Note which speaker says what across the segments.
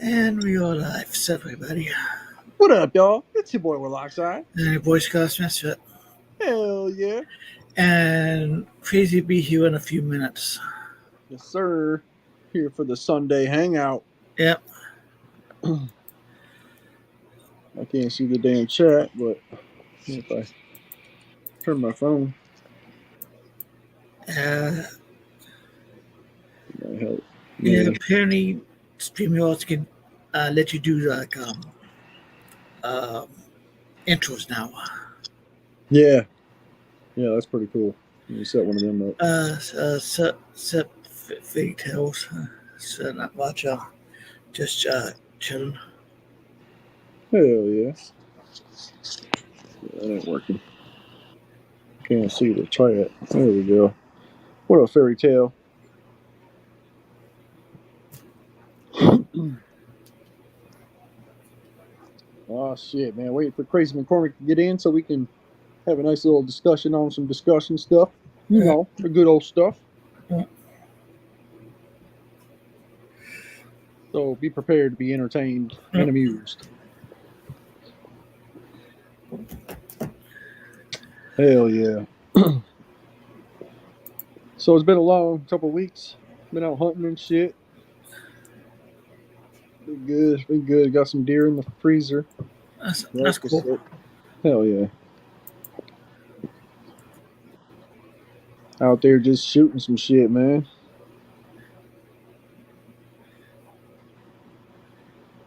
Speaker 1: And we are live. What's up, everybody?
Speaker 2: What up, y'all? It's your boy Warloxide.
Speaker 1: And your boy's Scott Misfit.
Speaker 2: Hell yeah.
Speaker 1: And Crazy be here in a few minutes.
Speaker 2: Yes, sir. Here for the Sunday hangout.
Speaker 1: Yep.
Speaker 2: I can't see the damn chat, but if I turn my phone,
Speaker 1: Yeah,
Speaker 2: might help.
Speaker 1: apparently StreamYard can let you do like intros now.
Speaker 2: Yeah, that's pretty cool. Let me set one of them up.
Speaker 1: Set fairy tales. So not much. Just chilling.
Speaker 2: Hell yeah. That ain't working. Can't see the chat. There we go. What a fairy tale. Oh shit, man! Waiting for Crazy McCormick to get in so we can have a nice little discussion on some discussion stuff. You know, the good old stuff. So be prepared to be entertained and amused. Hell yeah. So it's been a long couple of weeks. Been out hunting and shit. Been good. Been good. Got some deer in the freezer.
Speaker 1: That's cool.
Speaker 2: Hell yeah. Out there just shooting some shit, man.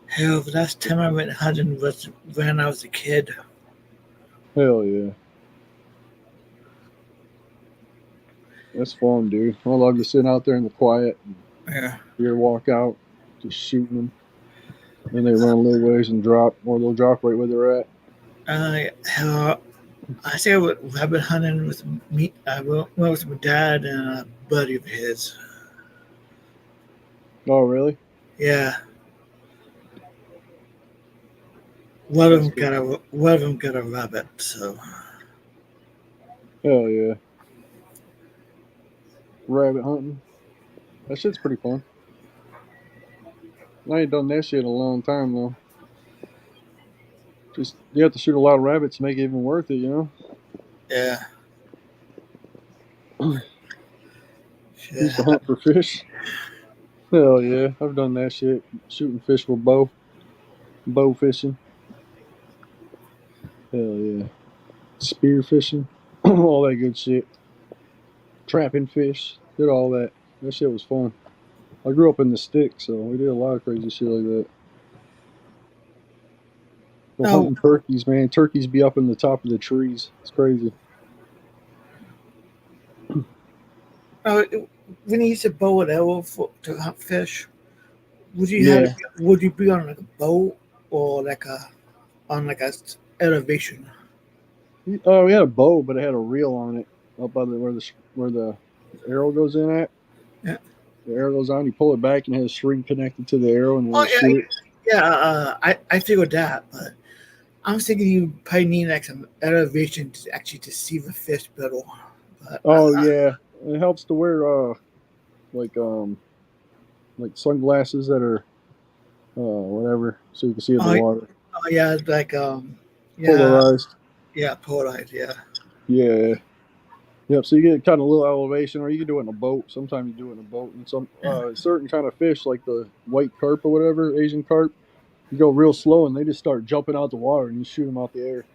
Speaker 1: Hell, the last time I went hunting was when I was a kid.
Speaker 2: Hell yeah. That's fun, dude. I love just sitting out there in the quiet.
Speaker 1: Yeah.
Speaker 2: Deer walk out, just shooting them. Then they run a little ways and drop, or they'll drop right where they're at.
Speaker 1: Hell, I say I went rabbit hunting with me. I went with my dad and a buddy of his.
Speaker 2: Oh, really?
Speaker 1: Yeah. One of them got a rabbit. So.
Speaker 2: Hell yeah. Rabbit hunting. That shit's pretty fun. I ain't done that shit in a long time though. Just you have to shoot a lot of rabbits to make it even worth it, you know?
Speaker 1: Yeah.
Speaker 2: Used to hunt for fish. Hell yeah, I've done that shit. Shooting fish with bow fishing. Hell yeah, spear fishing, all that good shit. Trapping fish, did all that. That shit was fun. I grew up in the sticks, so we did a lot of crazy shit like that. Go hunting turkeys, man. Turkeys be up in the top of the trees. It's crazy.
Speaker 1: When you use a bow and arrow to hunt fish, would you be on like a boat or on a elevation?
Speaker 2: Oh, we had a bow, but it had a reel on it up by where the arrow goes in at.
Speaker 1: Yeah.
Speaker 2: The arrow goes on. You pull it back and it has a string connected to the arrow, and shoot it.
Speaker 1: Yeah. I figured that, but I was thinking you probably need like some elevation to actually to see the fish better. But,
Speaker 2: yeah, it helps to wear like sunglasses that are whatever, so you can see in the water.
Speaker 1: Oh yeah, like
Speaker 2: polarized.
Speaker 1: Yeah, polarized. Yeah.
Speaker 2: Yeah. Yep. So you get kind of a little elevation, or you can do it in a boat. Sometimes you do it in a boat, and some certain kind of fish, like the white carp or whatever, Asian carp, you go real slow, and they just start jumping out the water, and you shoot them out the air.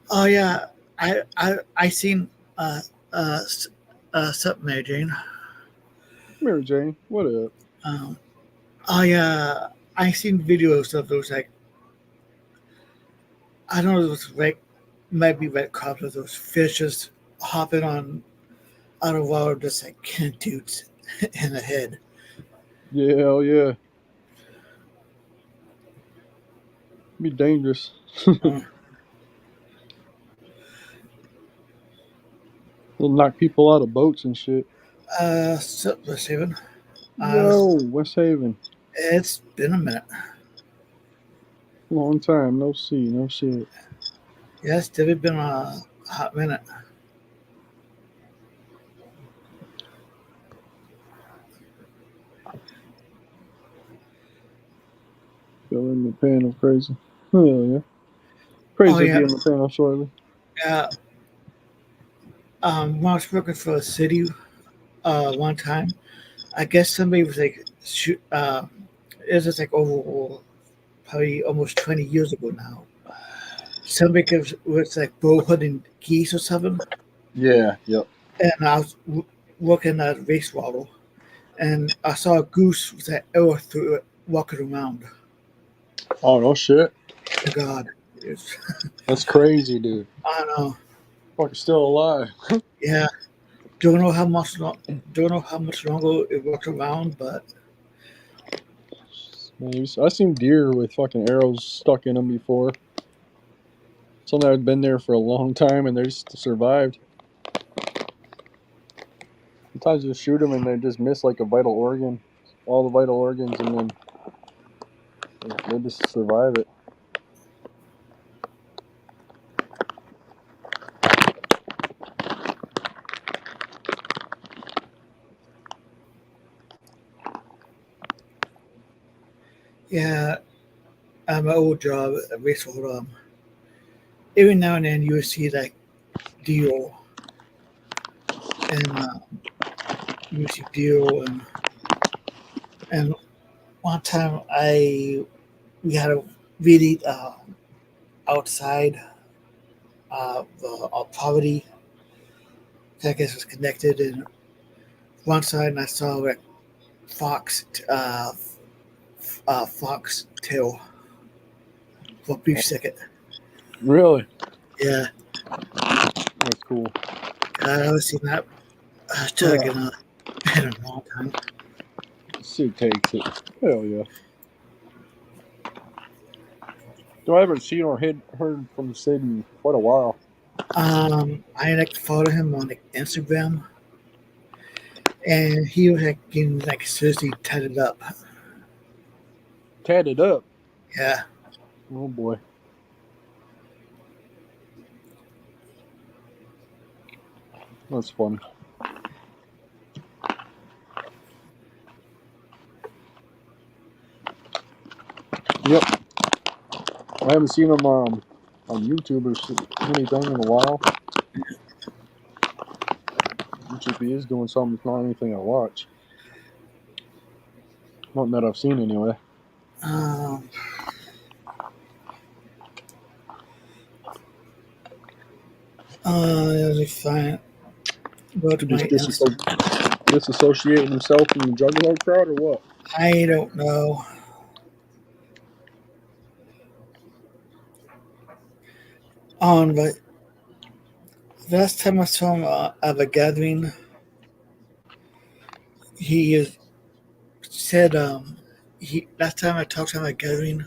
Speaker 1: Oh yeah, I seen something, Mary Jane.
Speaker 2: Mary Jane, what up?
Speaker 1: Oh yeah, I seen videos of those like I don't know those might be red carp of those fishes hopping on out of water just like dudes in the head.
Speaker 2: Yeah, hell yeah. Be dangerous. They'll knock people out of boats and shit.
Speaker 1: West Haven.
Speaker 2: Yo, West Haven.
Speaker 1: It's been a minute.
Speaker 2: Long time, no see, no shit.
Speaker 1: Yeah, it's definitely been a hot minute.
Speaker 2: Fill in the panel, crazy. Oh yeah. Crazy to be in the panel shortly.
Speaker 1: Yeah. When I was working for a city, one time, I guess somebody was like, it was just like over probably almost 20 years ago now. Somebody was like bow hunting geese or something,
Speaker 2: Yeah. Yep.
Speaker 1: and I was working at a race waddle, and I saw a goose with an arrow through it walking around.
Speaker 2: Oh no shit.
Speaker 1: To God,
Speaker 2: That's crazy, dude.
Speaker 1: I know.
Speaker 2: Fucking still alive.
Speaker 1: Yeah, don't know how much longer it walked around, but
Speaker 2: Man, I seen deer with fucking arrows stuck in them before. Some that had been there for a long time and they just survived. Sometimes you shoot them and they just miss like a vital organ, all the vital organs, and then they just survive it.
Speaker 1: yeah, my old job at race waddle, every now and then you would see like deer, and you would see deer, and one time we had a really outside our property. I guess was connected, and one side and I saw like fox fox tail for a brief second.
Speaker 2: Really?
Speaker 1: Yeah,
Speaker 2: That's cool.
Speaker 1: I haven't seen that tug in a long time.
Speaker 2: Sid takes it. Hell yeah. So I haven't seen or heard from Sid in quite a while.
Speaker 1: I like to follow him on like Instagram, and he was like getting like seriously tatted up.
Speaker 2: Tatted up?
Speaker 1: Yeah.
Speaker 2: Oh boy. That's fun. Yep. I haven't seen him on YouTube or anything in a while. Which if he is doing something, it's not anything I watch. Nothing that I've seen anyway.
Speaker 1: Let me find. Go to my
Speaker 2: Disassociating himself from the Juggalo crowd or what?
Speaker 1: I don't know. But last time I saw him at a gathering, he said last time I talked to him at a gathering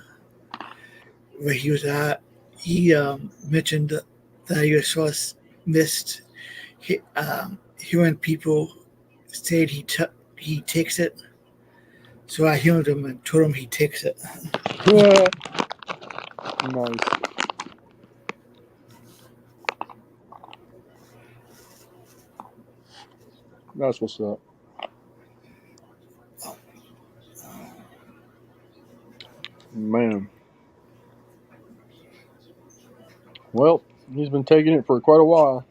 Speaker 1: where he was at, he mentioned that he was missed hearing people say he takes it. So I humoured him and told him he takes it.
Speaker 2: Nice. That's what's up. Man. Well, he's been taking it for quite a while.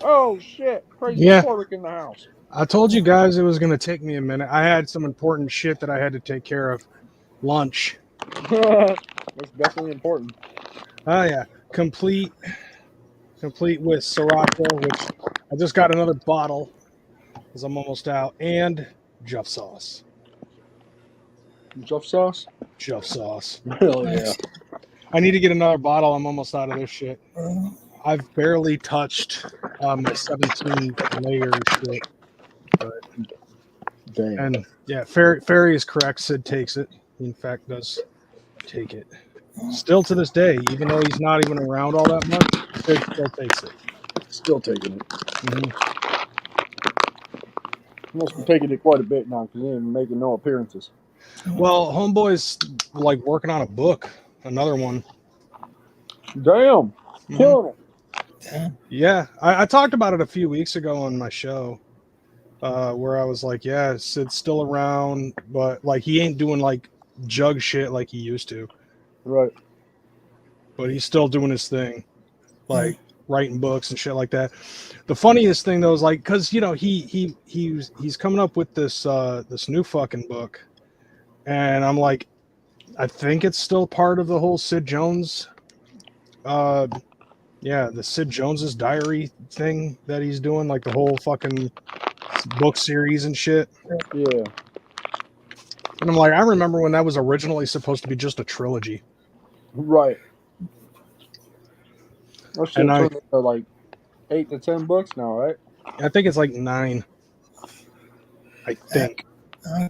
Speaker 2: Oh, shit. Crazy Pork in the house.
Speaker 3: I told you guys it was going to take me a minute. I had some important shit that I had to take care of. Lunch.
Speaker 2: That's definitely important.
Speaker 3: Oh, yeah. Complete with Sriracha, which I just got another bottle because I'm almost out, and Juff sauce.
Speaker 2: Juff sauce?
Speaker 3: Juff sauce.
Speaker 2: Hell yeah.
Speaker 3: I need to get another bottle. I'm almost out of this shit. I've barely touched my 17 layer shit. But,
Speaker 2: damn.
Speaker 3: And yeah, Ferry is correct. Sid takes it. He in fact does take it. Still to this day, even though he's not even around all that much, Sid still takes it.
Speaker 2: Still taking it.
Speaker 3: Mm-hmm.
Speaker 2: He must be taking it quite a bit now because he ain't making no appearances.
Speaker 3: Well, homeboy's like working on a book, another one.
Speaker 2: Damn. Killing it.
Speaker 3: Yeah, I talked about it a few weeks ago on my show. where I was like, yeah, Sid's still around, but like he ain't doing like jug shit like he used to.
Speaker 2: Right.
Speaker 3: But he's still doing his thing, like writing books and shit like that. The funniest thing though is like, cause you know he's coming up with this this new fucking book, and I'm like, I think it's still part of the whole Sid Jones, the Sid Jones's diary thing that he's doing, like the whole fucking book series and shit.
Speaker 2: Yeah.
Speaker 3: And I'm like, I remember when that was originally supposed to be just a trilogy.
Speaker 2: Right. That shit
Speaker 3: And
Speaker 2: turned into like 8 to 10 books now, right?
Speaker 3: I think it's like 9. I think.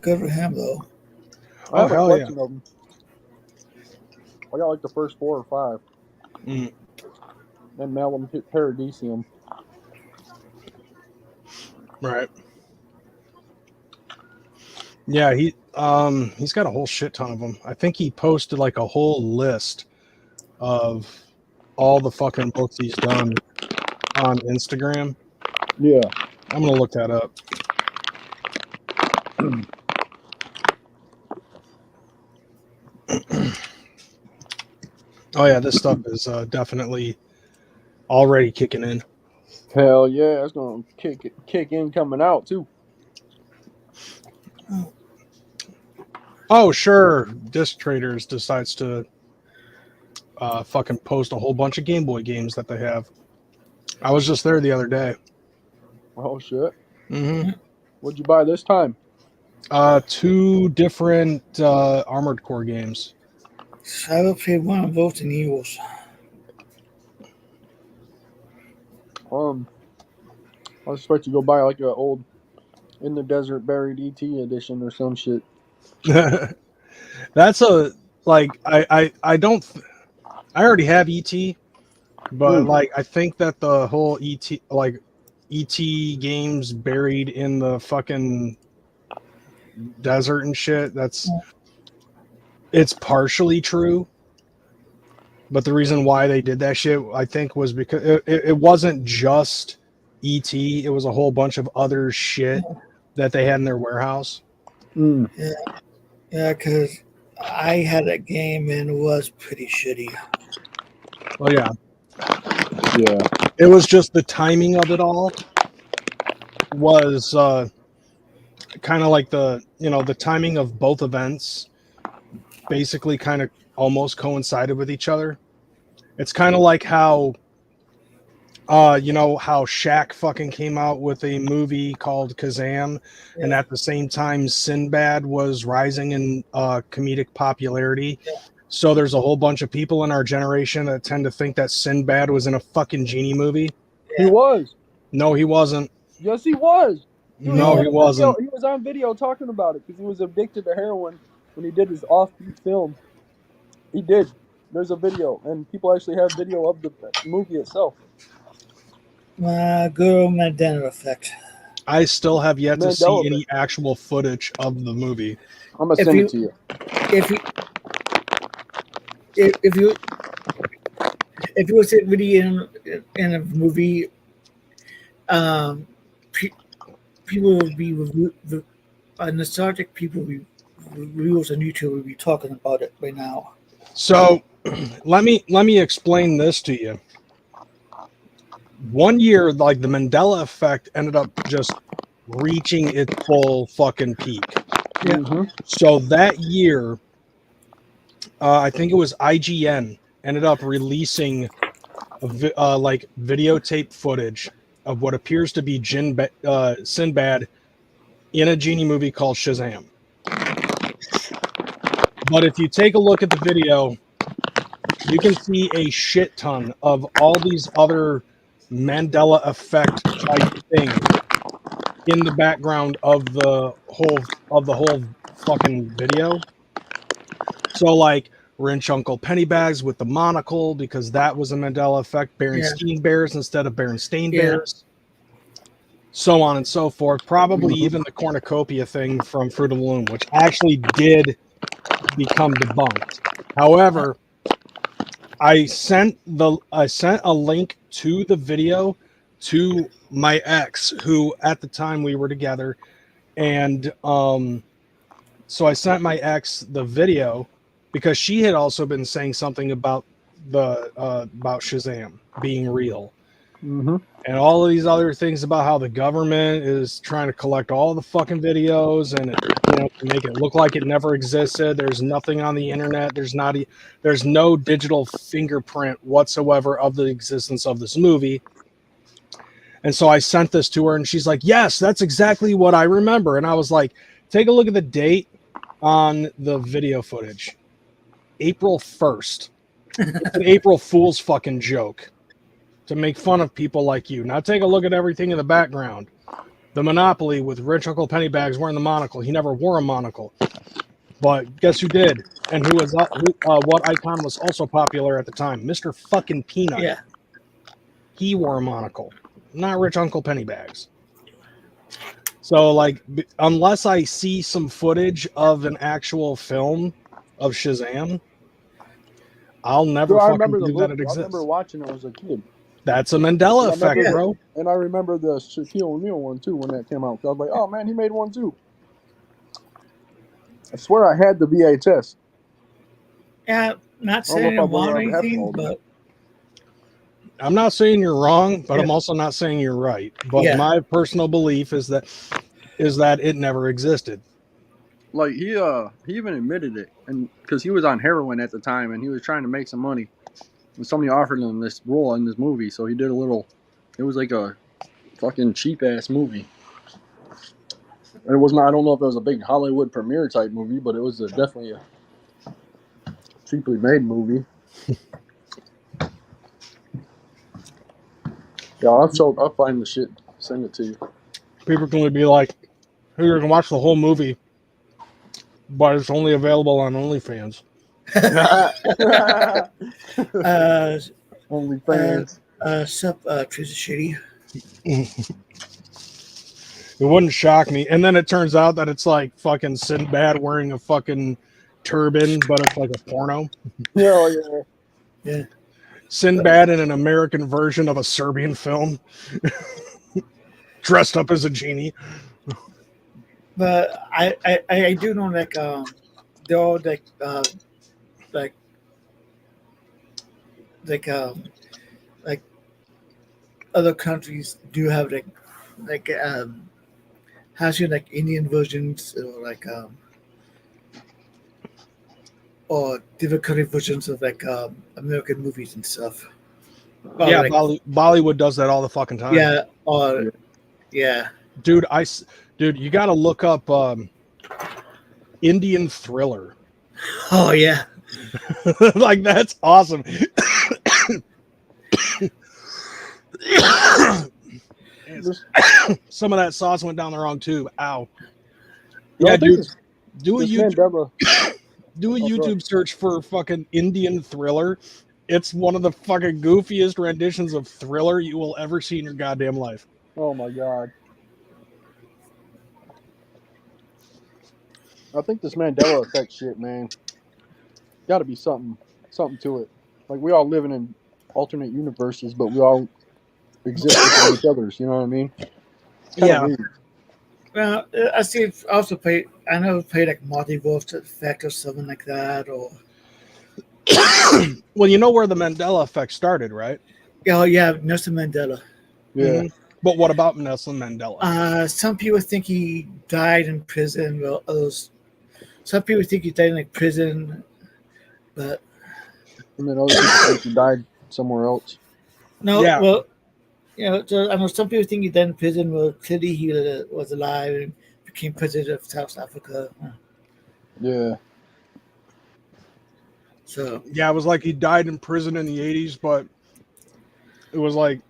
Speaker 1: Good for him though.
Speaker 2: I have a
Speaker 3: hell
Speaker 2: collection of them. I got like the first 4 or 5.
Speaker 3: Mm.
Speaker 2: Then Malum Paradisium.
Speaker 3: Right. Yeah, he's got a whole shit ton of them. I think he posted like a whole list of all the fucking books he's done on Instagram.
Speaker 2: Yeah.
Speaker 3: I'm gonna look that up. Oh yeah, this stuff is definitely already kicking in.
Speaker 2: Hell yeah, it's gonna kick in coming out too.
Speaker 3: Oh sure, Disc Traders decides to fucking post a whole bunch of Game Boy games that they have. I was just there the other day.
Speaker 2: Oh shit.
Speaker 3: Mm-hmm.
Speaker 2: What'd you buy this time?
Speaker 3: 2 different Armored Core games.
Speaker 1: So I will play one of both in Eagles.
Speaker 2: I was expecting to go buy like an old In the Desert Buried ET edition or some shit.
Speaker 3: That's a like I don't I already have ET, but like I think that the whole ET games buried in the fucking desert and shit, it's partially true. But the reason why they did that shit, I think, was because it wasn't just ET, it was a whole bunch of other shit that they had in their warehouse.
Speaker 1: Yeah, because I had a game and it was pretty shitty.
Speaker 3: Oh yeah.
Speaker 2: Yeah.
Speaker 3: It was just the timing of it all was kind of like the timing of both events basically kind of almost coincided with each other. It's kind of like how how Shaq fucking came out with a movie called Kazam, and at the same time Sinbad was rising in comedic popularity. So there's a whole bunch of people in our generation that tend to think that Sinbad was in a fucking genie movie.
Speaker 2: He was.
Speaker 3: No, he wasn't.
Speaker 2: Yes, he was. Dude,
Speaker 3: No, he wasn't.
Speaker 2: He was on video talking about it because he was addicted to heroin when he did his offbeat film. He did. There's a video, and people actually have video of the movie itself.
Speaker 1: Good old Mandela effect.
Speaker 3: I still have yet to see any actual footage of the movie.
Speaker 2: I'm gonna send it to you.
Speaker 1: If you was really in a movie, people would be nostalgic. People reviews on YouTube would be talking about it right now.
Speaker 3: So let me explain this to you. One year, like the Mandela effect ended up just reaching its full fucking peak.
Speaker 1: Yeah.
Speaker 2: Mm-hmm.
Speaker 3: So that year, I think it was IGN ended up releasing like videotape footage of what appears to be Sinbad in a genie movie called Shazam. But if you take a look at the video, you can see a shit ton of all these other Mandela effect type things in the background of the whole fucking video. So like Wrench Uncle Pennybags with the monocle, because that was a Mandela effect. Berenstain Bears instead of Berenstain Bears. So on and so forth. Probably even the cornucopia thing from Fruit of the Loom, which actually did become debunked. However, I sent a link to the video to my ex, who at the time we were together, and so I sent my ex the video because she had also been saying something about about Shazam being real.
Speaker 2: Mm-hmm.
Speaker 3: And all of these other things about how the government is trying to collect all the fucking videos and to make it look like it never existed. There's nothing on the internet. There's no digital fingerprint whatsoever of the existence of this movie. And so I sent this to her, and she's like, "Yes, that's exactly what I remember." And I was like, "Take a look at the date on the video footage, April 1st. It's an April Fool's fucking joke." To make fun of people like you. Now take a look at everything in the background. The Monopoly with Rich Uncle Pennybags wearing the monocle. He never wore a monocle. But guess who did? And what icon was also popular at the time? Mr. fucking Peanut.
Speaker 1: Yeah.
Speaker 3: He wore a monocle. Not Rich Uncle Pennybags. So, like, unless I see some footage of an actual film of Shazam, I'll never fucking believe that it exists.
Speaker 2: I remember watching it as a kid.
Speaker 3: That's a Mandela effect, bro.
Speaker 2: And I remember the Shaquille O'Neal one too when that came out. I was like, oh man, he made one too. I swear I had the VHS.
Speaker 1: Yeah, not saying I want anything, but
Speaker 3: I'm not saying you're wrong, but I'm also not saying you're right. But my personal belief is that it never existed.
Speaker 2: Like he even admitted it, and because he was on heroin at the time and he was trying to make some money. And somebody offered him this role in this movie, so he did a little. It was like a fucking cheap ass movie. And it was not. I don't know if it was a big Hollywood premiere type movie, but it was definitely a cheaply made movie. Yeah, I'll find the shit. Send it to you.
Speaker 3: People can be like, "Hey, you can watch the whole movie, but it's only available on OnlyFans."
Speaker 2: OnlyFans.
Speaker 1: Trees shitty.
Speaker 3: It wouldn't shock me. And then it turns out that it's like fucking Sinbad wearing a fucking turban, but it's like a porno.
Speaker 1: Yeah.
Speaker 3: Sinbad in an American version of a Serbian film, dressed up as a genie.
Speaker 1: But I do know they're all like other countries do have Indian versions or different country versions of American movies and stuff.
Speaker 3: Yeah, Bollywood does that all the fucking time.
Speaker 1: Yeah,
Speaker 3: dude, you got to look up Indian Thriller.
Speaker 1: Oh yeah.
Speaker 3: Like, that's awesome. Some of that sauce went down the wrong tube. Ow. Yeah, dude. Do a YouTube search for fucking Indian Thriller. It's one of the fucking goofiest renditions of Thriller you will ever see in your goddamn life.
Speaker 2: Oh my god. I think this Mandela effect shit, man. Got to be something to it. Like, we all living in alternate universes, but we all exist with each other. You know what I mean?
Speaker 3: Yeah.
Speaker 2: Weird.
Speaker 1: Well, I see. I never played like multiverse effect or something like that, or.
Speaker 3: Well, you know where the Mandela effect started, right?
Speaker 1: Oh yeah, Nelson Mandela.
Speaker 2: Yeah.
Speaker 3: Mm-hmm. But what about Nelson Mandela?
Speaker 1: Some people think he died in prison. Well, some people think he died in prison, but.
Speaker 2: And then other people think he died somewhere else.
Speaker 1: No, yeah. Well, I know some people think he died in prison. Well, clearly he was alive and became president of South Africa.
Speaker 2: Yeah.
Speaker 1: So.
Speaker 3: Yeah, it was like he died in prison in the 80s, but it was like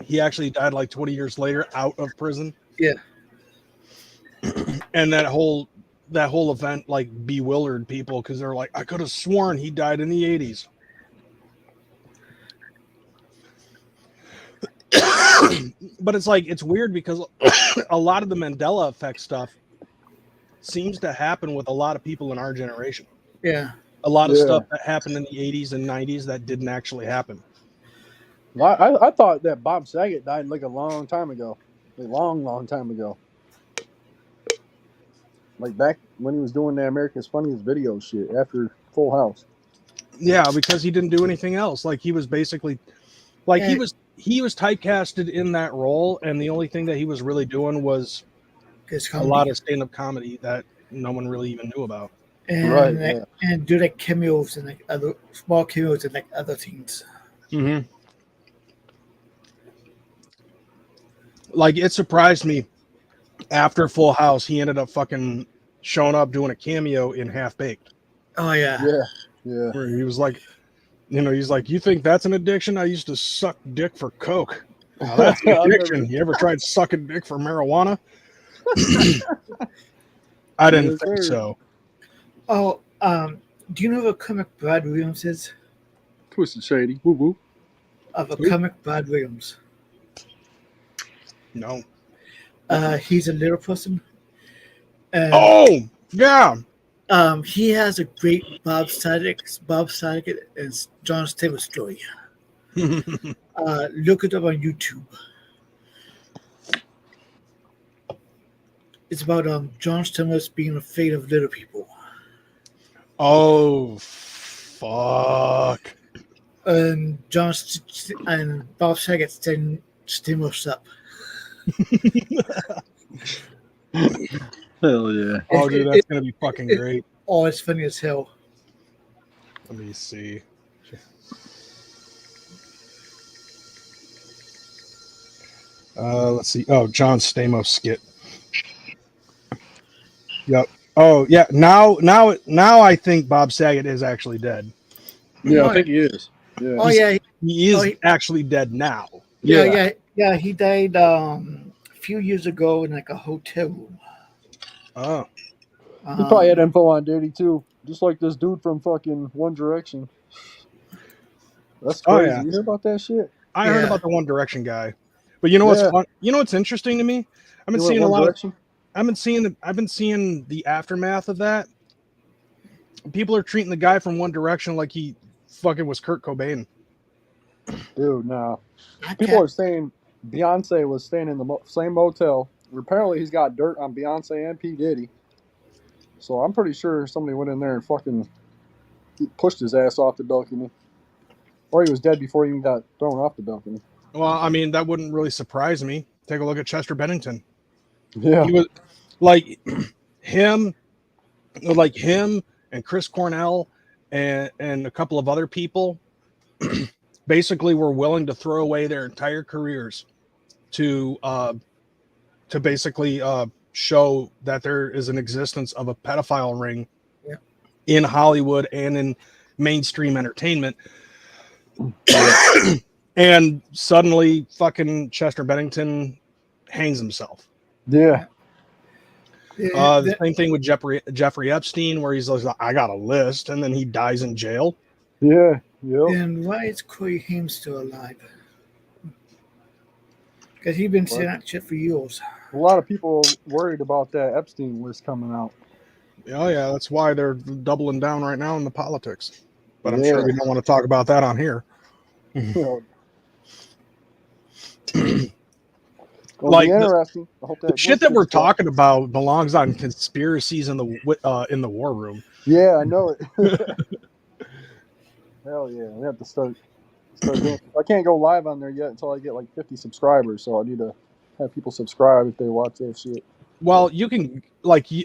Speaker 3: he actually died like 20 years later out of prison.
Speaker 1: Yeah.
Speaker 3: And that whole event like bewildered people because they're like, I could have sworn he died in the 80s. But it's like, it's weird because a lot of the Mandela effect stuff seems to happen with a lot of people in our generation.
Speaker 1: Yeah.
Speaker 3: A lot of stuff that happened in the 80s and 90s that didn't actually happen.
Speaker 2: I thought that Bob Saget died like a long time ago. A long time ago. Like back when he was doing the America's Funniest Video shit after Full House.
Speaker 3: Yeah, because he didn't do anything else. Like he was basically like
Speaker 1: Yeah.
Speaker 3: he was typecasted in that role, and the only thing that he was really doing was
Speaker 1: It's
Speaker 3: a
Speaker 1: comedy.
Speaker 3: lot of stand-up comedy that no one really even knew about.
Speaker 1: And
Speaker 2: Right,
Speaker 1: like,
Speaker 2: yeah.
Speaker 1: and do like cameos and like other small cameos and like other things.
Speaker 3: Mm-hmm. Like it surprised me after Full House, he ended up fucking showing up doing a cameo in Half Baked,
Speaker 1: Oh yeah.
Speaker 2: Yeah.
Speaker 3: where he was like, you know, he's like, "You think that's an addiction? I used to suck dick for coke. Now that's an addiction. You ever tried sucking dick for marijuana?" I didn't
Speaker 2: Yes,
Speaker 3: think
Speaker 2: sir.
Speaker 3: so.
Speaker 1: Oh, do you know who a comic Brad Williams is?
Speaker 2: Twisted Shady. Woo woo.
Speaker 1: Of a
Speaker 3: Who?
Speaker 1: comic Brad Williams.
Speaker 3: No.
Speaker 1: He's a little person. And
Speaker 3: Oh yeah.
Speaker 1: he has a great Bob Saget and John Stamos story. Look it up on YouTube. It's about John Stamos being afraid of little people.
Speaker 3: Oh fuck.
Speaker 1: And and Bob Saget setting Stamos up.
Speaker 2: Hell yeah.
Speaker 3: Oh dude, that's gonna be fucking great.
Speaker 1: Oh, it's funny as hell.
Speaker 3: Let me see. Let's see. Oh, John Stamos skit. Yep. Oh yeah. Now I think Bob Saget is actually dead.
Speaker 2: Yeah, I think he is. Yeah.
Speaker 1: Oh yeah,
Speaker 3: He is
Speaker 1: Oh, he-
Speaker 3: actually dead now.
Speaker 1: yeah. He died a few years ago in like a hotel room.
Speaker 3: Oh.
Speaker 2: He probably had info on Diddy too. Just like this dude from fucking One Direction. That's
Speaker 3: Oh,
Speaker 2: crazy.
Speaker 3: yeah.
Speaker 2: You hear about that shit?
Speaker 3: I heard
Speaker 1: Yeah.
Speaker 3: about the One Direction guy. But you know what's
Speaker 2: Yeah.
Speaker 3: fun? You know what's interesting to me? I've been
Speaker 2: You
Speaker 3: seeing
Speaker 2: went
Speaker 3: a
Speaker 2: One
Speaker 3: lot of
Speaker 2: Direction?
Speaker 3: I've been seeing the aftermath of that. People are treating the guy from One Direction like he fucking was Kurt Cobain.
Speaker 2: Dude, no.
Speaker 1: I
Speaker 2: People are
Speaker 1: can't-
Speaker 2: saying Beyonce was staying in the same motel. Apparently, he's got dirt on Beyonce and P. Diddy. So I'm pretty sure somebody went in there and fucking pushed his ass off the balcony. Or he was dead before he even got thrown off the balcony.
Speaker 3: Well, I mean, that wouldn't really surprise me. Take a look at Chester Bennington.
Speaker 2: Yeah.
Speaker 3: He was like him and Chris Cornell and a couple of other people basically were willing to throw away their entire careers to basically show that there is an existence of a pedophile ring in Hollywood and in mainstream entertainment. And suddenly fucking Chester Bennington hangs himself.
Speaker 2: Yeah.
Speaker 3: The same thing with Jeffrey Epstein, where he's like, I got a list, and then he dies in jail.
Speaker 2: Yeah. Yep.
Speaker 1: And why is Corey Haim still alive? Because he's been saying that shit for years.
Speaker 2: A lot of people are worried about that Epstein list coming out.
Speaker 3: Oh yeah, that's why they're doubling down right now in the politics. But I'm
Speaker 2: Yeah.
Speaker 3: sure we don't want to talk about that on here.
Speaker 2: Well,
Speaker 3: Like
Speaker 2: be interesting. I hope
Speaker 3: The
Speaker 2: that
Speaker 3: shit that we're talking about belongs on conspiracies in the war room.
Speaker 2: Yeah, I know it. Hell yeah, we have to start doing. I can't go live on there yet until I get like 50 subscribers. So I need to have people subscribe if they watch that shit.
Speaker 3: Well, you can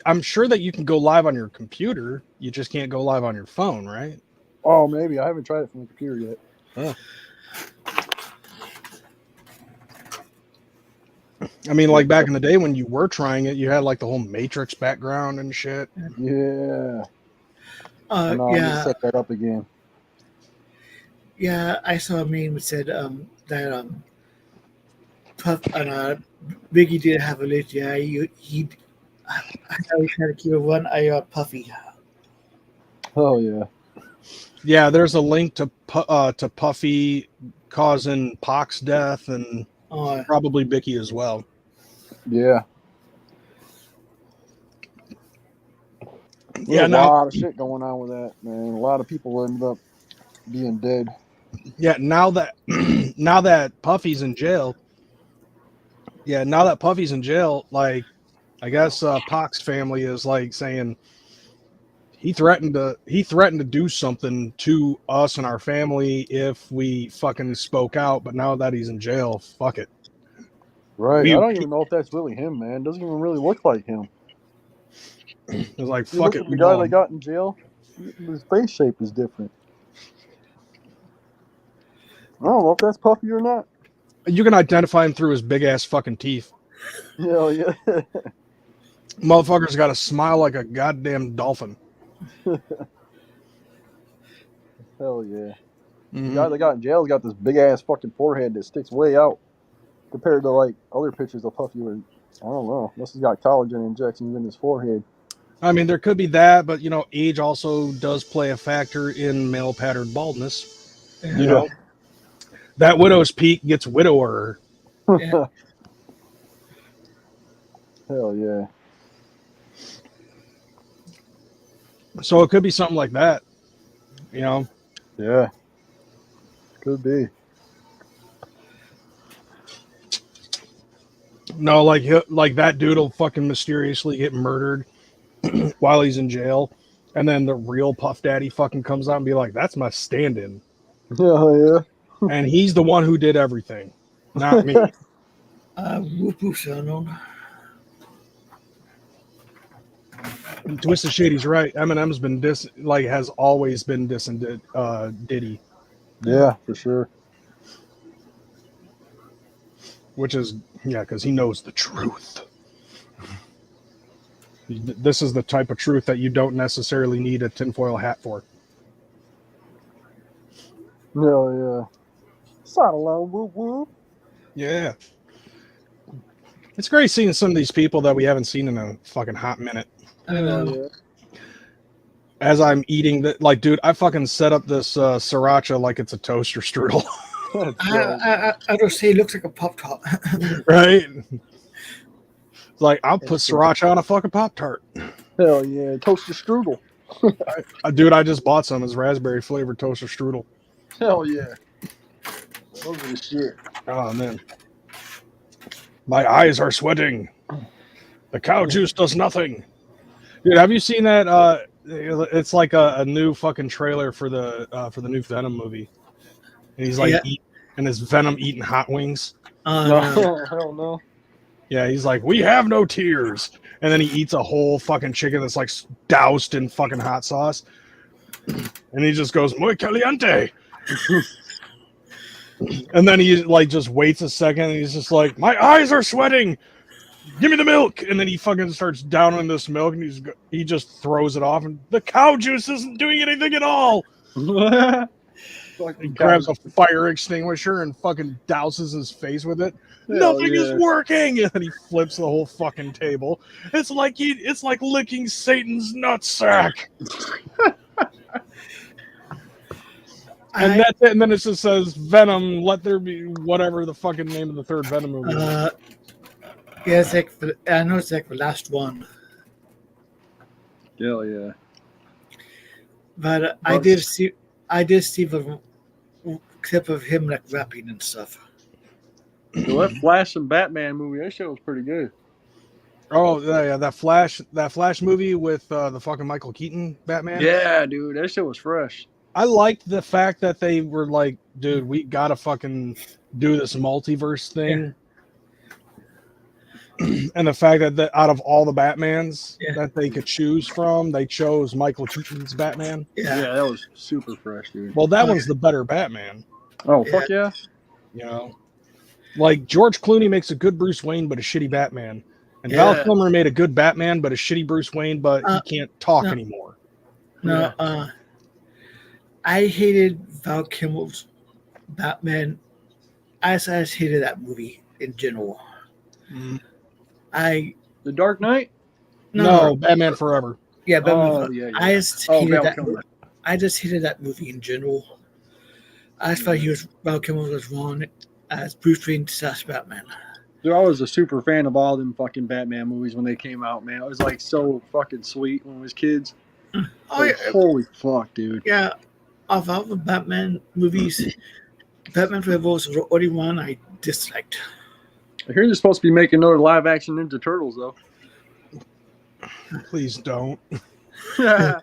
Speaker 3: I'm sure that you can go live on your computer. You just can't go live on your phone, right?
Speaker 2: Oh, maybe I haven't tried it from the computer yet.
Speaker 3: Oh. I mean, like back in the day when you were trying it, you had like the whole Matrix background and shit.
Speaker 2: Yeah. I know, I need to set that up again.
Speaker 1: Yeah, I saw a meme that said that Puff and Biggie did have a list. Yeah, I know he tried to keep it one eye Puffy.
Speaker 2: Oh yeah.
Speaker 3: Yeah, there's a link to Puffy causing Pac's death and probably Bicky as well.
Speaker 2: Yeah.
Speaker 3: Yeah,
Speaker 2: a lot of shit going on with that, man. A lot of people ended up being dead.
Speaker 3: Yeah, now that now that Puffy's in jail. Yeah, now that Puffy's in jail, like I guess Pac's family is like saying he threatened to do something to us and our family if we fucking spoke out, but now that he's in jail, fuck it.
Speaker 2: Right.
Speaker 3: We
Speaker 2: I don't even know if that's really him, man. Doesn't even really look like him.
Speaker 3: it's like
Speaker 2: You
Speaker 3: fuck
Speaker 2: look
Speaker 3: it.
Speaker 2: at the guy they got in jail. His face shape is different. I don't know if that's Puffy or not.
Speaker 3: You can identify him through his big ass fucking teeth.
Speaker 2: Hell yeah.
Speaker 3: Motherfucker's got a smile like a goddamn dolphin.
Speaker 2: Hell yeah.
Speaker 3: Mhm.
Speaker 2: The guy they got in jail's got this big ass fucking forehead that sticks way out compared to like other pictures of Puffy where I don't know. Unless he's got collagen injections in his forehead.
Speaker 3: I mean, there could be that, but you know, age also does play a factor in male pattern baldness. You know, that widow's peak gets widower.
Speaker 1: Yeah.
Speaker 2: Hell yeah.
Speaker 3: So it could be something like that. You know?
Speaker 2: Yeah. Could be.
Speaker 3: No, like that dude will fucking mysteriously get murdered while he's in jail, and then the real Puff Daddy fucking comes out and be like, "That's my stand-in,"
Speaker 2: Hell yeah.
Speaker 3: and he's the one who did everything, not me.
Speaker 1: Whoop unknown.
Speaker 3: Twisted Shady's right. Eminem's been has always been dissing Diddy,
Speaker 2: Yeah, for sure.
Speaker 3: which is because he knows the truth. This is the type of truth that you don't necessarily need a tinfoil hat for.
Speaker 2: Hell yeah. Side alone, whoop whoop.
Speaker 3: Yeah. It's great seeing some of these people that we haven't seen in a fucking hot minute.
Speaker 1: I know.
Speaker 2: Yeah.
Speaker 3: As I'm eating like, dude, I fucking set up this sriracha like it's a toaster strudel.
Speaker 1: I don't say it looks like a pop top.
Speaker 3: Right? Like, I'll put sriracha on a fucking Pop-Tart.
Speaker 2: Hell yeah. Toaster strudel.
Speaker 3: Dude, I just bought some. It's raspberry flavored toaster strudel.
Speaker 2: Hell yeah. Those are the shit.
Speaker 3: Oh, man. My eyes are sweating. The cow juice does nothing. Dude, have you seen that? It's like a new fucking trailer for the new Venom movie. And he's like, and his Venom eating hot wings.
Speaker 1: No.
Speaker 2: Hell no.
Speaker 3: Yeah, he's like, we have no tears. And then he eats a whole fucking chicken that's like doused in fucking hot sauce. And he just goes, muy caliente. And then he like just waits a second and he's just like, my eyes are sweating. Give me the milk. And then he fucking starts downing this milk and he just throws it off. And the cow juice isn't doing anything at all. He grabs a fire extinguisher and fucking douses his face with it. Nothing is working, and then he flips the whole fucking table. It's like licking Satan's nutsack. And that's it. And then it just says Venom. Let there be whatever the fucking name of the third Venom movie is.
Speaker 1: Yeah, it's like I know it's like the last one.
Speaker 2: Hell yeah.
Speaker 1: But I did see the clip of him like rapping and stuff.
Speaker 2: So that Flash and Batman movie, that shit was pretty good.
Speaker 3: Oh yeah, that Flash movie with the fucking Michael Keaton Batman.
Speaker 2: Yeah, dude, that shit was fresh.
Speaker 3: I liked the fact that they were like, dude, we gotta fucking do this multiverse thing. Yeah. And the fact that out of all the Batmans that they could choose from, they chose Michael Keaton's Batman.
Speaker 2: Yeah, that was super fresh, dude.
Speaker 3: Well, that one's the better Batman.
Speaker 2: Oh, fuck yeah.
Speaker 3: You know? Like, George Clooney makes a good Bruce Wayne, but a shitty Batman. And Val Kilmer made a good Batman, but a shitty Bruce Wayne, but he can't talk anymore.
Speaker 1: No, I hated Val Kilmer's Batman. I just hated that movie in general.
Speaker 3: Mm-hmm.
Speaker 2: The Dark Knight?
Speaker 3: No, Batman Forever.
Speaker 1: Yeah, Batman. I just hated that.
Speaker 2: Kilmer.
Speaker 1: I just hated that movie in general. I just thought Val Kilmer was wrong as Bruce Wayne / Batman.
Speaker 2: Dude, I was a super fan of all them fucking Batman movies when they came out, man. It was like so fucking sweet when we was kids.
Speaker 1: Oh,
Speaker 2: like, holy fuck, dude.
Speaker 1: Yeah. of all the Batman movies, Batman Rebels was the only one I disliked.
Speaker 2: I hear they're supposed to be making another live action Ninja Turtles though.
Speaker 3: Please don't.
Speaker 2: I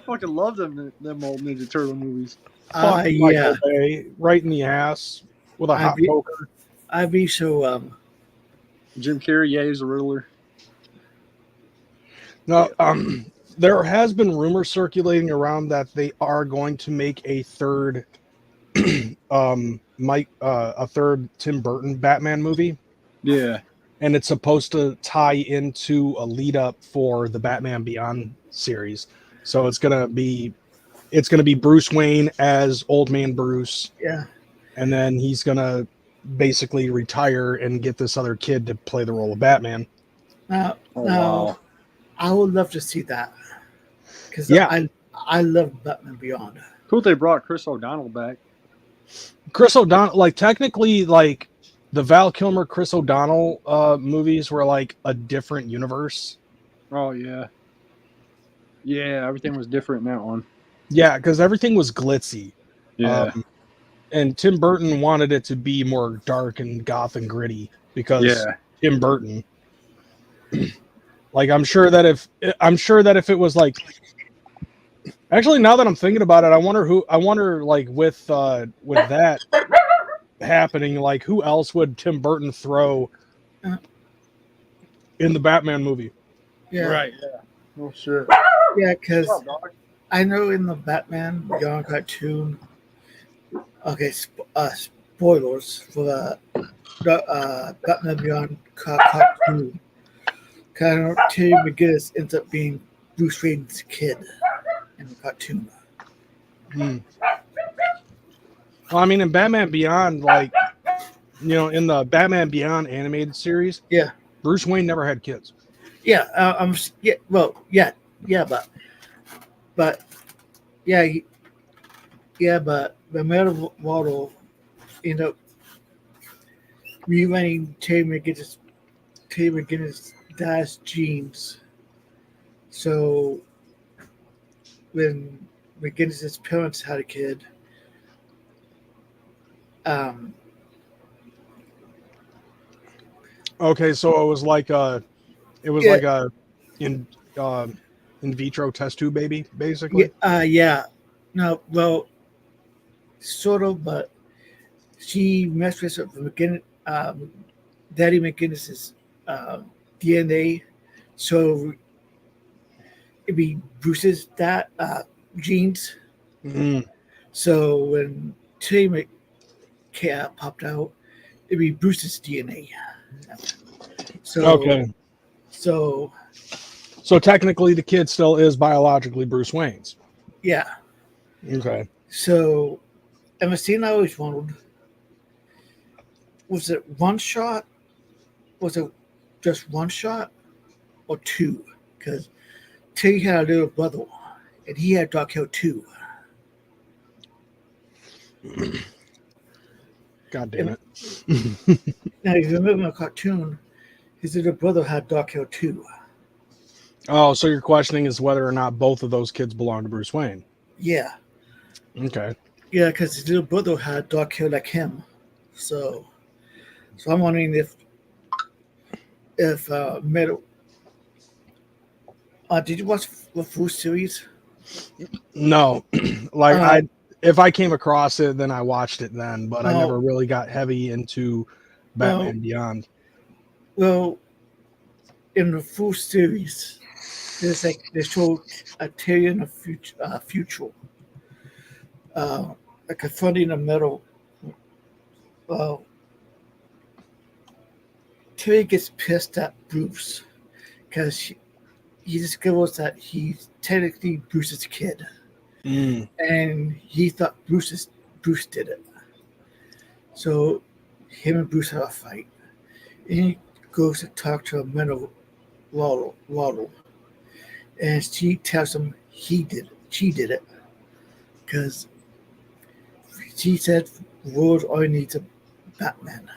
Speaker 2: fucking love them old Ninja Turtle movies.
Speaker 3: Fuck
Speaker 1: Yeah.
Speaker 3: Michael Bay right in the ass with a hot poker.
Speaker 1: I'd be so
Speaker 2: Jim Carrey, yeah, he's a Riddler.
Speaker 3: No, there has been rumors circulating around that they are going to make a third a third Tim Burton Batman movie.
Speaker 2: Yeah.
Speaker 3: And it's supposed to tie into a lead up for the Batman Beyond series. So it's gonna be Bruce Wayne as Old Man Bruce.
Speaker 1: Yeah.
Speaker 3: And then he's gonna basically retire and get this other kid to play the role of Batman.
Speaker 2: Wow.
Speaker 1: I would love to see that. Because I love Batman Beyond.
Speaker 2: Cool they brought Chris O'Donnell back.
Speaker 3: Chris O'Donnell, like technically, like the Val Kilmer, Chris O'Donnell movies were like a different universe.
Speaker 2: Oh yeah. Yeah, everything was different in that one.
Speaker 3: Yeah, because everything was glitzy.
Speaker 2: Yeah.
Speaker 3: And Tim Burton wanted it to be more dark and goth and gritty because Tim Burton. Like I'm sure that if it was like, actually now that I'm thinking about it, I wonder like with that happening, like who else would Tim Burton throw in the Batman movie?
Speaker 1: Yeah.
Speaker 2: Right. Yeah. Oh shit.
Speaker 1: Yeah, because I know in the Batman Beyond cartoon. Okay, spoilers for the Batman Beyond cartoon. Kind of Terry McGinnis ends up being Bruce Wayne's kid in the cartoon.
Speaker 3: Well, I mean, in Batman Beyond, like, you know, in the Batman Beyond animated series, Bruce Wayne never had kids.
Speaker 1: But the Metal Waddle ended up rewriting Terry McGinnis' dad's genes. So when McGinnis' parents had a kid,
Speaker 3: okay, so it was like a in vitro test tube baby, basically.
Speaker 1: No, well, sort of, but she messed with Daddy McGinnis's DNA, so it'd be Bruce's genes.
Speaker 3: Mm-hmm.
Speaker 1: So when Terry McCare popped out, it'd be Bruce's DNA. So
Speaker 3: okay. So technically, the kid still is biologically Bruce Wayne's.
Speaker 1: Yeah.
Speaker 3: Okay.
Speaker 1: So, and the scene I always wondered, was it one shot? Was it just one shot or two? Because Terry had a little brother, and he had dark hair too.
Speaker 3: God damn it.
Speaker 1: Now, if you remember the cartoon, his little brother had dark hair too.
Speaker 3: Oh, so your questioning is whether or not both of those kids belong to Bruce Wayne.
Speaker 1: Yeah.
Speaker 3: Okay.
Speaker 1: Yeah, because his little brother had dark hair like him. So I'm wondering if Metal. Did you watch the full series?
Speaker 3: No, like if I came across it, then I watched it then, but I never really got heavy into Batman Beyond.
Speaker 1: Well, in the full series, there's like they show a Terry in the future, confronting a metal. Well, Terry gets pissed at Bruce because he discovers that he's technically Bruce's kid, and he thought Bruce did it. So him and Bruce have a fight, and he goes to talk to a mental Waddle, and she tells him she did it, because she said the world only needs a Batman.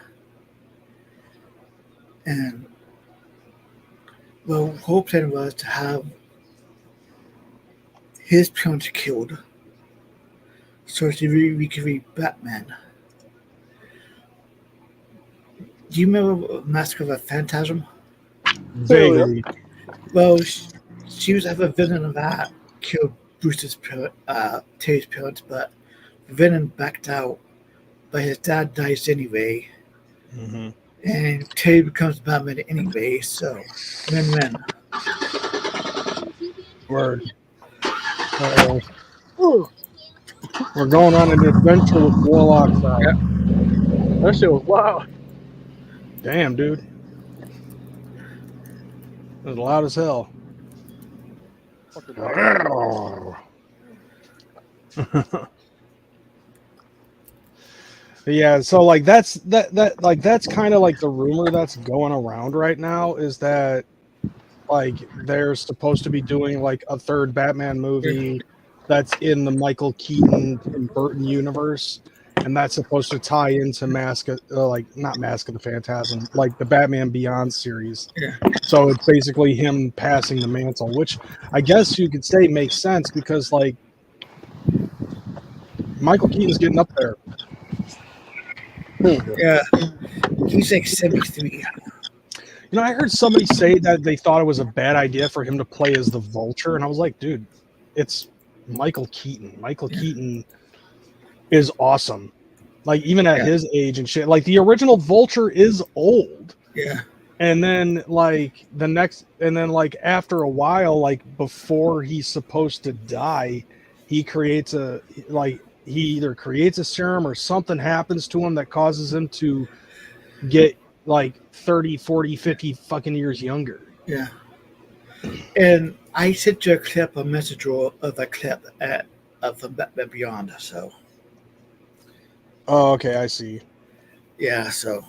Speaker 1: And well, whole plan was to have his parents killed so to recreate Batman. Do you remember Mask of a Phantasm?
Speaker 3: Vaguely.
Speaker 1: Well, she was ever villain of that killed Terry's parents, but the villain backed out. But his dad dies anyway,
Speaker 3: Mm-hmm.
Speaker 1: and Terry becomes Batman anyway. So win-win.
Speaker 3: Word. Uh-oh. We're going on an adventure with Warloxide.
Speaker 2: That shit was loud.
Speaker 3: Damn, dude. It was loud as hell.
Speaker 2: Fucking loud.
Speaker 3: Yeah, so like that's kind of like the rumor that's going around right now is that like they're supposed to be doing like a third Batman movie that's in the Michael Keaton Tim Burton universe, and that's supposed to tie into not Mask of the Phantasm, like the Batman Beyond series.
Speaker 1: Yeah.
Speaker 3: So it's basically him passing the mantle, which I guess you could say makes sense because like Michael Keaton's getting up there.
Speaker 1: Yeah, he's like 73.
Speaker 3: You know, I heard somebody say that they thought it was a bad idea for him to play as the Vulture, and I was like, dude, it's Michael Keaton. Michael Keaton is awesome. Like, even at his age and shit. Like, the original Vulture is old.
Speaker 1: Yeah.
Speaker 3: And then, like, after a while, like, before he's supposed to die, he either creates a serum or something happens to him that causes him to get like 30, 40, 50 fucking years younger.
Speaker 1: Yeah. And I sent you a message of a clip from Batman Beyond. So.
Speaker 3: Oh, okay, I see.
Speaker 1: Yeah, so.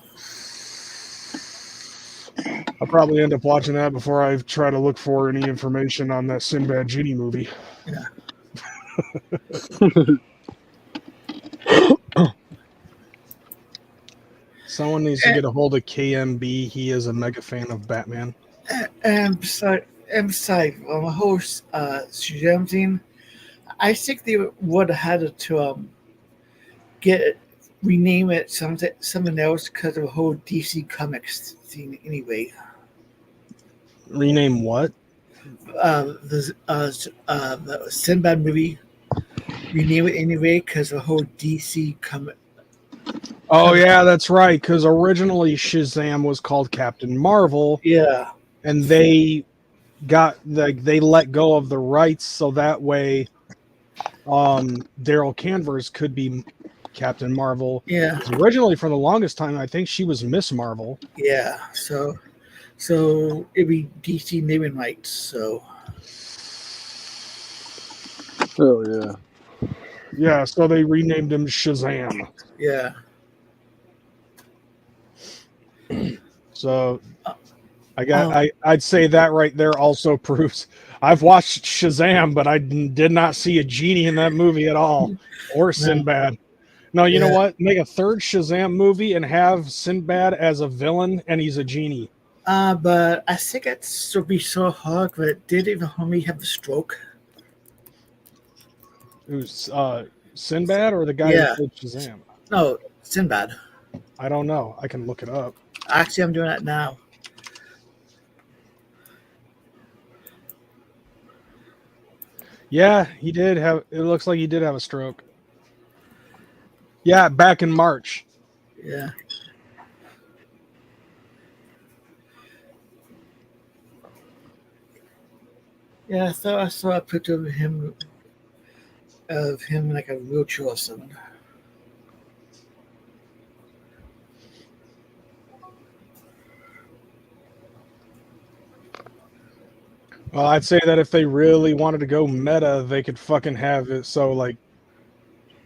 Speaker 3: I'll probably end up watching that before I try to look for any information on that Sinbad Genie movie.
Speaker 1: Yeah.
Speaker 3: Someone needs to get a hold of KMB. He is a mega fan of Batman.
Speaker 1: And besides, on the whole Shazam thing, I think they would have had to rename it something else because of the whole DC Comics thing anyway.
Speaker 3: Rename what?
Speaker 1: The Sinbad movie, rename it anyway because of the whole DC comic.
Speaker 3: Oh yeah, that's right. Because originally Shazam was called Captain Marvel.
Speaker 1: Yeah,
Speaker 3: and they let go of the rights so that way Daryl Canvers could be Captain Marvel.
Speaker 1: yeah.
Speaker 3: Originally, for the longest time, I think she was Miss Marvel.
Speaker 1: Yeah, so it'd be DC naming rights. So.
Speaker 2: Oh yeah.
Speaker 3: Yeah, so they renamed him Shazam.
Speaker 1: Yeah.
Speaker 3: So I'd say that right there also proves I've watched Shazam, but I did not see a genie in that movie at all, or Sinbad. No, you know what? Make a third Shazam movie and have Sinbad as a villain, and he's a genie.
Speaker 1: But I think it's to be so hard. But did even Homie have a stroke?
Speaker 3: Who's Sinbad or the guy who played Shazam?
Speaker 1: No, Sinbad.
Speaker 3: I don't know. I can look it up.
Speaker 1: Actually, I'm doing that now.
Speaker 3: Yeah, he did have. It looks like he did have a stroke. Yeah, back in March.
Speaker 1: Yeah. Yeah, I saw a picture of him in like a wheelchair or something.
Speaker 3: Well, I'd say that if they really wanted to go meta, they could fucking have it so like,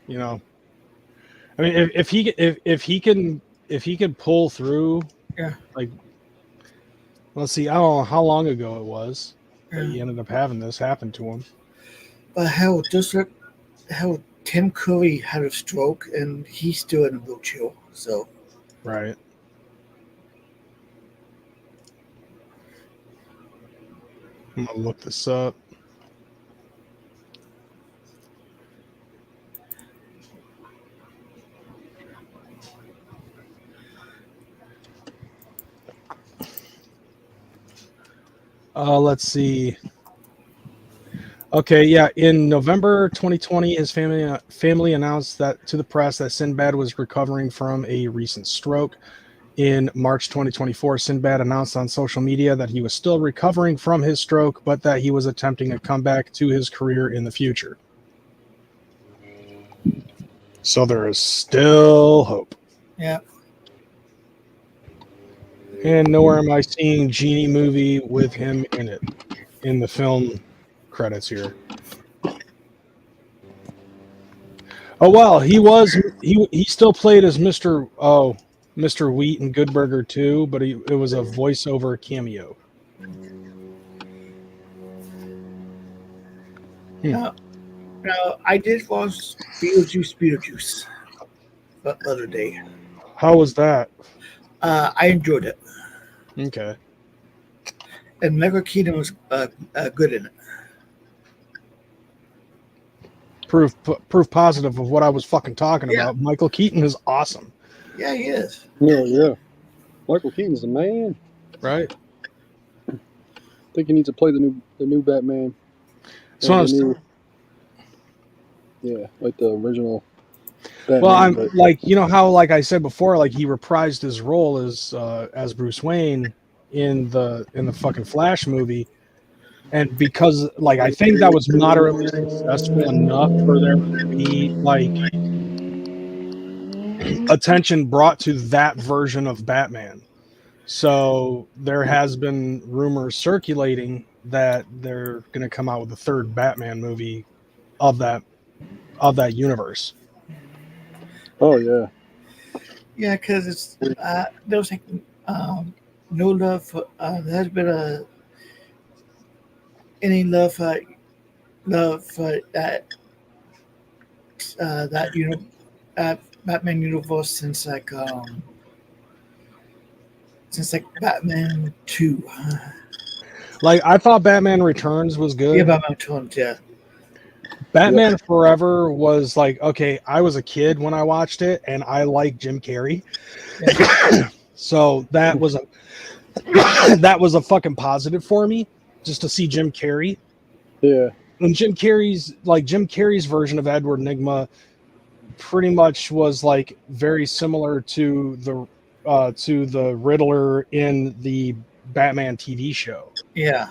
Speaker 3: you know, I mean, if he can pull through, like, let's see, I don't know how long ago it was that he ended up having this happen to him.
Speaker 1: But hell, just look how Tim Curry had a stroke and he's still in a wheelchair. So.
Speaker 3: Right. I'm gonna look this up. Let's see. Okay, yeah. In November 2020, his family announced that to the press that Sinbad was recovering from a recent stroke. In March 2024, Sinbad announced on social media that he was still recovering from his stroke, but that he was attempting a comeback to his career in the future. So there is still hope.
Speaker 1: Yeah.
Speaker 3: And nowhere am I seeing Genie movie with him in it in the film credits here. Oh well, he still played as Mr. Wheat and Good Burger too, but it was a voiceover cameo.
Speaker 1: Now, I did watch Beetlejuice the other day.
Speaker 3: How was that?
Speaker 1: I enjoyed it.
Speaker 3: Okay.
Speaker 1: And Michael Keaton was good in it.
Speaker 3: Proof positive of what I was fucking talking about. Michael Keaton is awesome.
Speaker 1: Yeah, he is.
Speaker 2: Yeah. Michael Keaton's the man.
Speaker 3: Right.
Speaker 2: I think he needs to play the new Batman.
Speaker 3: So
Speaker 2: like the original Batman.
Speaker 3: Well, I'm like, you know how, like I said before, like he reprised his role as Bruce Wayne in the fucking Flash movie, and because like I think that was moderately successful enough for there to be like attention brought to that version of Batman. So there has been rumors circulating that they're going to come out with a third Batman movie of that universe.
Speaker 2: Oh yeah.
Speaker 1: Yeah, because it's there was like no love for there has been any love for that Batman universe since like Batman 2.
Speaker 3: Like I thought Batman Returns was good.
Speaker 1: Yeah, Batman Returns, yeah.
Speaker 3: Batman Forever was like, okay, I was a kid when I watched it, and I like Jim Carrey, so that was a fucking positive for me, just to see Jim Carrey.
Speaker 2: Yeah,
Speaker 3: and Jim Carrey's version of Edward Nygma pretty much was like very similar to the Riddler in the Batman TV show.
Speaker 1: Yeah.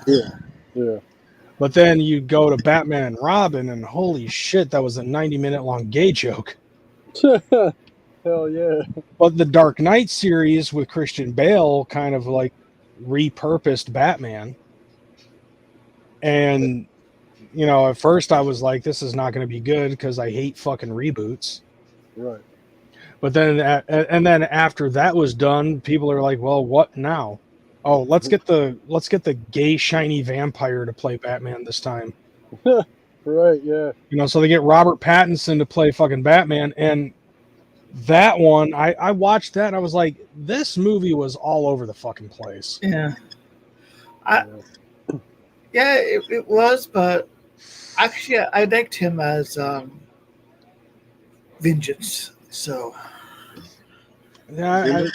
Speaker 3: But then you go to Batman and Robin, and holy shit, that was a 90-minute long gay joke.
Speaker 2: Hell yeah.
Speaker 3: But the Dark Knight series with Christian Bale kind of like repurposed Batman. And, you know, at first I was like, this is not going to be good because I hate fucking reboots.
Speaker 2: Right.
Speaker 3: But then, and then after that was done, people are like, well, what now? Oh, let's get the gay shiny vampire to play Batman this time.
Speaker 2: Right, yeah.
Speaker 3: You know, so they get Robert Pattinson to play fucking Batman, and that one, I watched that and I was like, this movie was all over the fucking place.
Speaker 1: Yeah. It was, but actually I liked him as Vengeance. So
Speaker 2: Yeah.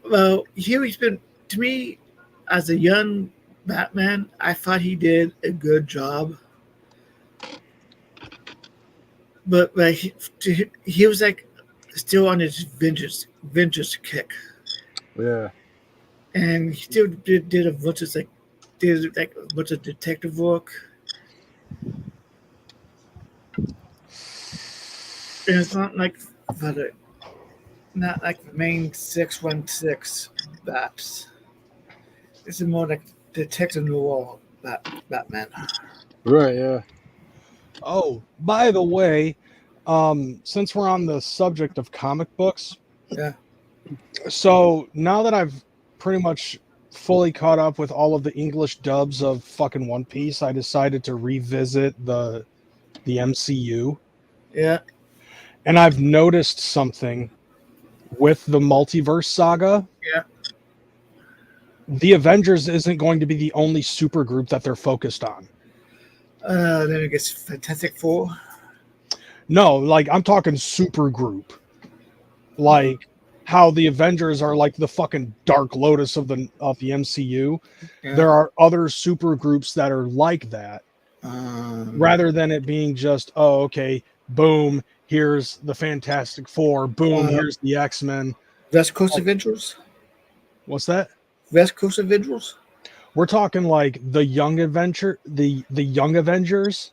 Speaker 1: Well, he's been, to me, as a young Batman, I thought he did a good job. But he was like still on his vengeance kick.
Speaker 2: Yeah.
Speaker 1: And he still did a bunch of detective work. And it's not like the main 616 bats. This is more like Detective Noir Batman.
Speaker 2: Right, yeah.
Speaker 3: Oh, by the way, since we're on the subject of comic books,
Speaker 1: yeah.
Speaker 3: So now that I've pretty much fully caught up with all of the English dubs of fucking One Piece, I decided to revisit the MCU.
Speaker 1: Yeah.
Speaker 3: And I've noticed something with the multiverse saga.
Speaker 1: Yeah.
Speaker 3: The Avengers isn't going to be the only super group that they're focused on.
Speaker 1: Then it gets Fantastic Four.
Speaker 3: No, like I'm talking super group. Like how the Avengers are like the fucking Dark Lotus of the MCU.
Speaker 1: Yeah.
Speaker 3: There are other super groups that are like that, rather than it being just, oh, okay, boom, here's the Fantastic Four, boom, here's the X-Men.
Speaker 1: West Coast Avengers?
Speaker 3: What's that?
Speaker 1: West Coast Avengers?
Speaker 3: We're talking like the Young Young Avengers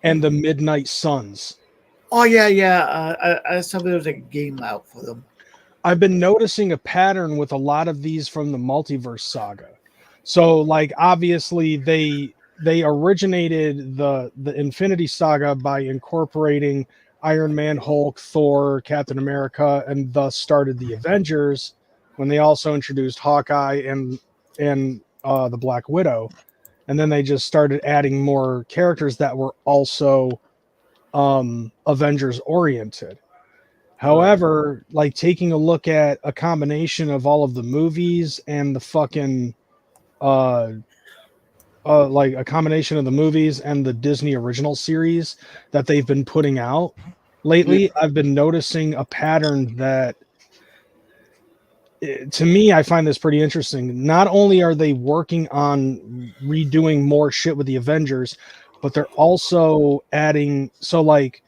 Speaker 3: and the Midnight Suns.
Speaker 1: Oh, yeah. I saw there was a game out for them.
Speaker 3: I've been noticing a pattern with a lot of these from the Multiverse Saga. So, like, obviously they originated the Infinity Saga by incorporating Iron Man, Hulk, Thor, Captain America, and thus started the Avengers, when they also introduced Hawkeye and the Black Widow. And then they just started adding more characters that were also Avengers oriented. However, like taking a look at a combination of all of the movies and the fucking like a combination of the movies and the Disney original series that they've been putting out lately, I've been noticing a pattern that, to me, I find this pretty interesting. Not only are they working on redoing more shit with the Avengers, but they're also adding, so like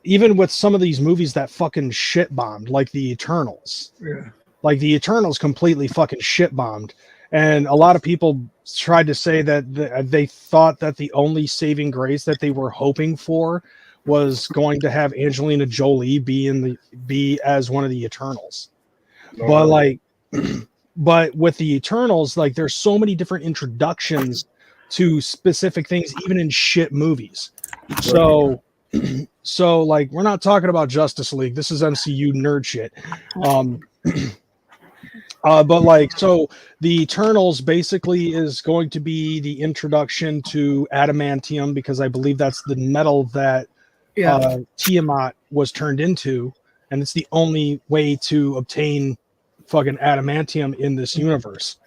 Speaker 3: even with some of these movies that fucking shit bombed, like the Eternals.
Speaker 1: Yeah.
Speaker 3: Like the Eternals completely fucking shit bombed. And a lot of people tried to say that they thought that the only saving grace that they were hoping for was going to have Angelina Jolie be as one of the Eternals. But like, but with the Eternals, like there's so many different introductions to specific things, even in shit movies. So like, we're not talking about Justice League. This is MCU nerd shit. But like, so the Eternals basically is going to be the introduction to adamantium, because I believe that's the metal that Tiamat was turned into, and it's the only way to obtain fucking adamantium in this universe.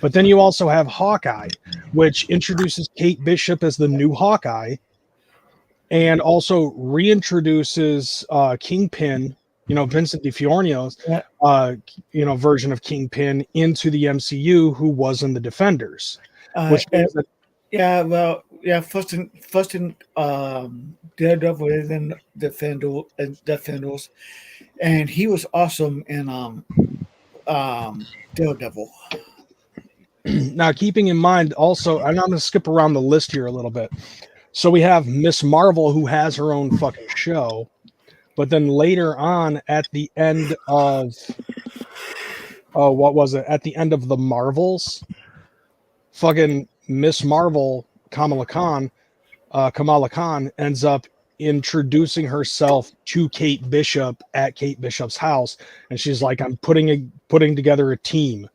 Speaker 3: But then you also have Hawkeye, which introduces Kate Bishop as the new Hawkeye, and also reintroduces Kingpin, Vincent D'Onofrio's, version of Kingpin into the MCU, who was in the Defenders.
Speaker 1: First in Daredevil is in Defenders, and he was awesome in Daredevil.
Speaker 3: Now, keeping in mind also, and I'm going to skip around the list here a little bit. So we have Miss Marvel, who has her own fucking show. But then later on, at the end of at the end of the Marvels, fucking Miss Marvel, Kamala Khan ends up introducing herself to Kate Bishop at Kate Bishop's house, and she's like, "I'm putting together a team,"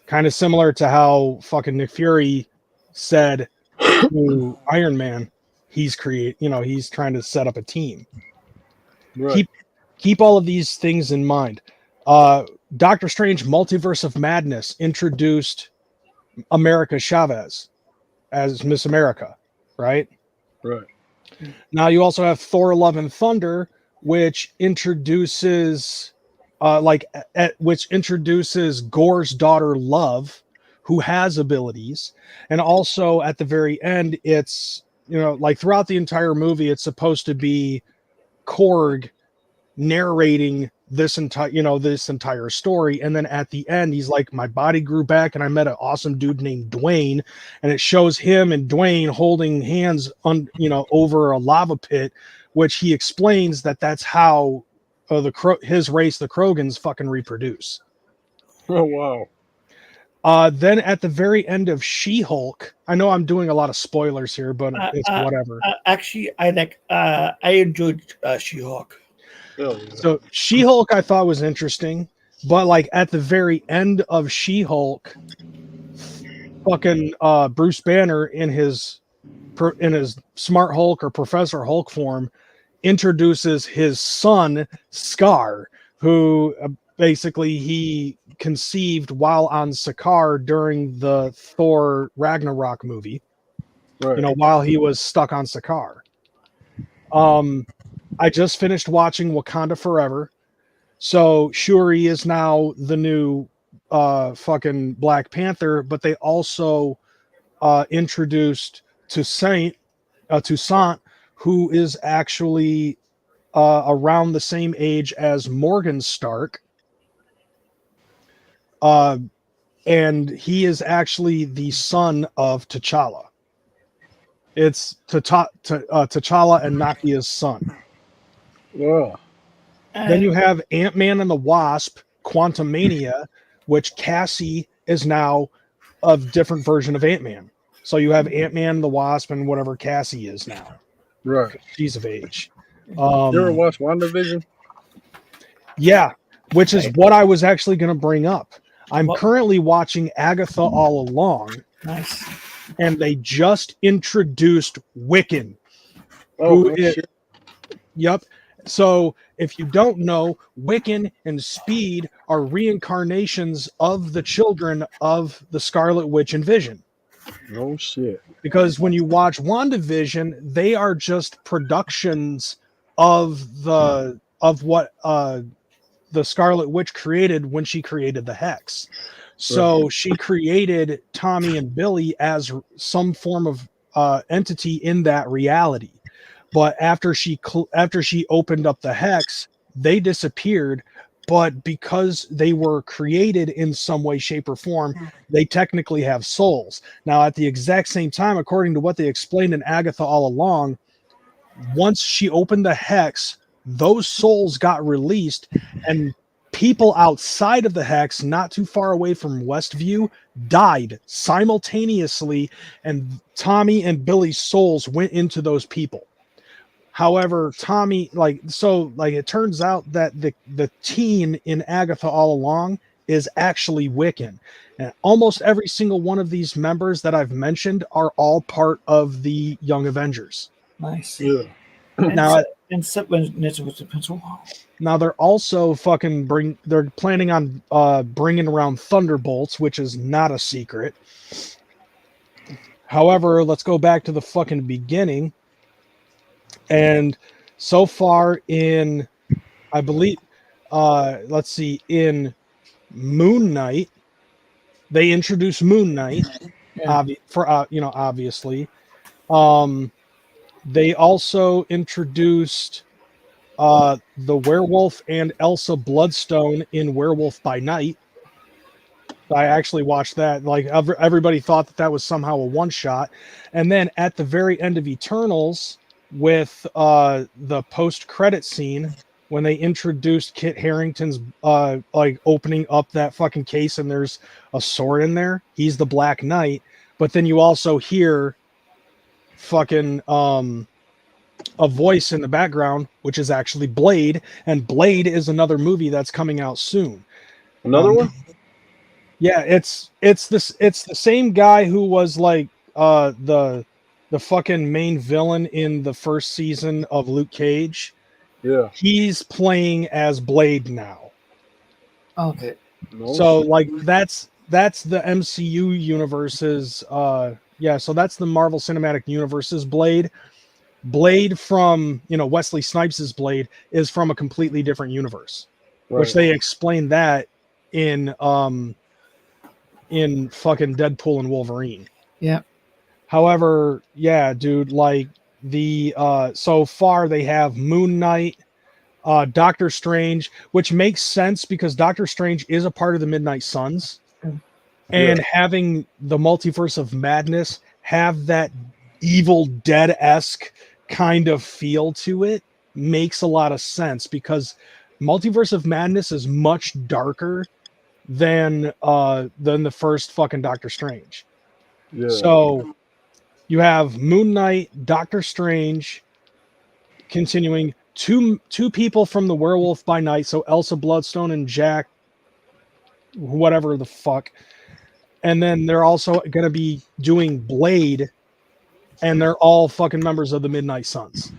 Speaker 3: kind of similar to how fucking Nick Fury said to Iron Man, he's trying to set up a team. Right. Keep all of these things in mind. Doctor Strange Multiverse of Madness introduced America Chavez as Miss America, right?
Speaker 2: Right.
Speaker 3: Now you also have Thor Love and Thunder, which introduces Gore's daughter Love, who has abilities. And also at the very end, it's, like throughout the entire movie, it's supposed to be Korg narrating this entire story, and then at the end he's like, my body grew back and I met an awesome dude named Dwayne, and it shows him and Dwayne holding hands over a lava pit, which he explains that's how his race, the Krogans, fucking reproduce.
Speaker 2: Oh wow.
Speaker 3: Then at the very end of She-Hulk, I know I'm doing a lot of spoilers here, but it's whatever.
Speaker 1: Actually, I enjoyed She-Hulk.
Speaker 3: So She-Hulk I thought was interesting, but like at the very end of She-Hulk, fucking Bruce Banner in his Smart Hulk or Professor Hulk form introduces his son Scar, who basically he conceived while on Sakaar during the Thor Ragnarok movie, right. While he was stuck on Sakaar. I just finished watching Wakanda Forever, So Shuri is now the new fucking Black Panther, but they also introduced Toussaint, who is actually around the same age as Morgan Stark. And he is actually the son of T'Challa. It's T'Challa and Nakia's son.
Speaker 2: Yeah.
Speaker 3: Then you have Ant-Man and the Wasp, Quantumania, which Cassie is now a different version of Ant-Man. So you have Ant-Man, the Wasp, and whatever Cassie is now.
Speaker 2: Right.
Speaker 3: She's of age.
Speaker 2: You ever watch WandaVision?
Speaker 3: Yeah, which is what I was actually going to bring up. I'm currently watching Agatha All Along.
Speaker 1: Nice.
Speaker 3: And they just introduced Wiccan.
Speaker 2: Shit.
Speaker 3: Yep. So if you don't know, Wiccan and Speed are reincarnations of the children of the Scarlet Witch and Vision.
Speaker 2: No shit.
Speaker 3: Because when you watch WandaVision, they are just productions of what the Scarlet Witch created when she created the Hex. So she created Tommy and Billy as some form of entity in that reality. But after she opened up the Hex, they disappeared. But because they were created in some way, shape, or form, they technically have souls. Now, at the exact same time, according to what they explained in Agatha All Along, once she opened the Hex, those souls got released, and people outside of the Hex, not too far away from Westview, died simultaneously, and Tommy and Billy's souls went into those people. However, Tommy, it turns out that the teen in Agatha All Along is actually Wiccan. And almost every single one of these members that I've mentioned are all part of the Young Avengers.
Speaker 1: Nice.
Speaker 2: Yeah.
Speaker 1: Now, and with the pencil.
Speaker 3: Now they're also they're planning on bringing around Thunderbolts, which is not a secret. However, let's go back to the fucking beginning. And so far in, I believe, in Moon Knight, they introduced Moon Knight, obviously. They also introduced the werewolf and Elsa Bloodstone in Werewolf by Night. I actually watched that. Like, everybody thought that was somehow a one-shot. And then at the very end of Eternals, with the post-credit scene, when they introduced Kit Harington's opening up that fucking case and there's a sword in there, he's the Black Knight. But then you also hear fucking a voice in the background, which is actually Blade, and Blade is another movie that's coming out soon.
Speaker 2: Another one?
Speaker 3: Yeah, it's the same guy who was like the fucking main villain in the first season of Luke Cage.
Speaker 2: Yeah.
Speaker 3: He's playing as Blade now.
Speaker 1: Okay.
Speaker 3: So like that's the MCU universe's so that's the Marvel Cinematic Universe's Blade. Blade from, Wesley Snipes' Blade is from a completely different universe. Right. Which they explained that in fucking Deadpool and Wolverine.
Speaker 1: Yeah.
Speaker 3: However, yeah, dude, like so far they have Moon Knight, Doctor Strange, which makes sense because Doctor Strange is a part of the Midnight Suns. And having the Multiverse of Madness have that Evil Dead-esque kind of feel to it makes a lot of sense because Multiverse of Madness is much darker than the first fucking Doctor Strange. Yeah. So you have Moon Knight, Doctor Strange, continuing two people from the Werewolf by Night, so Elsa Bloodstone and Jack, whatever the fuck. And then they're also going to be doing Blade, and they're all fucking members of the Midnight Suns.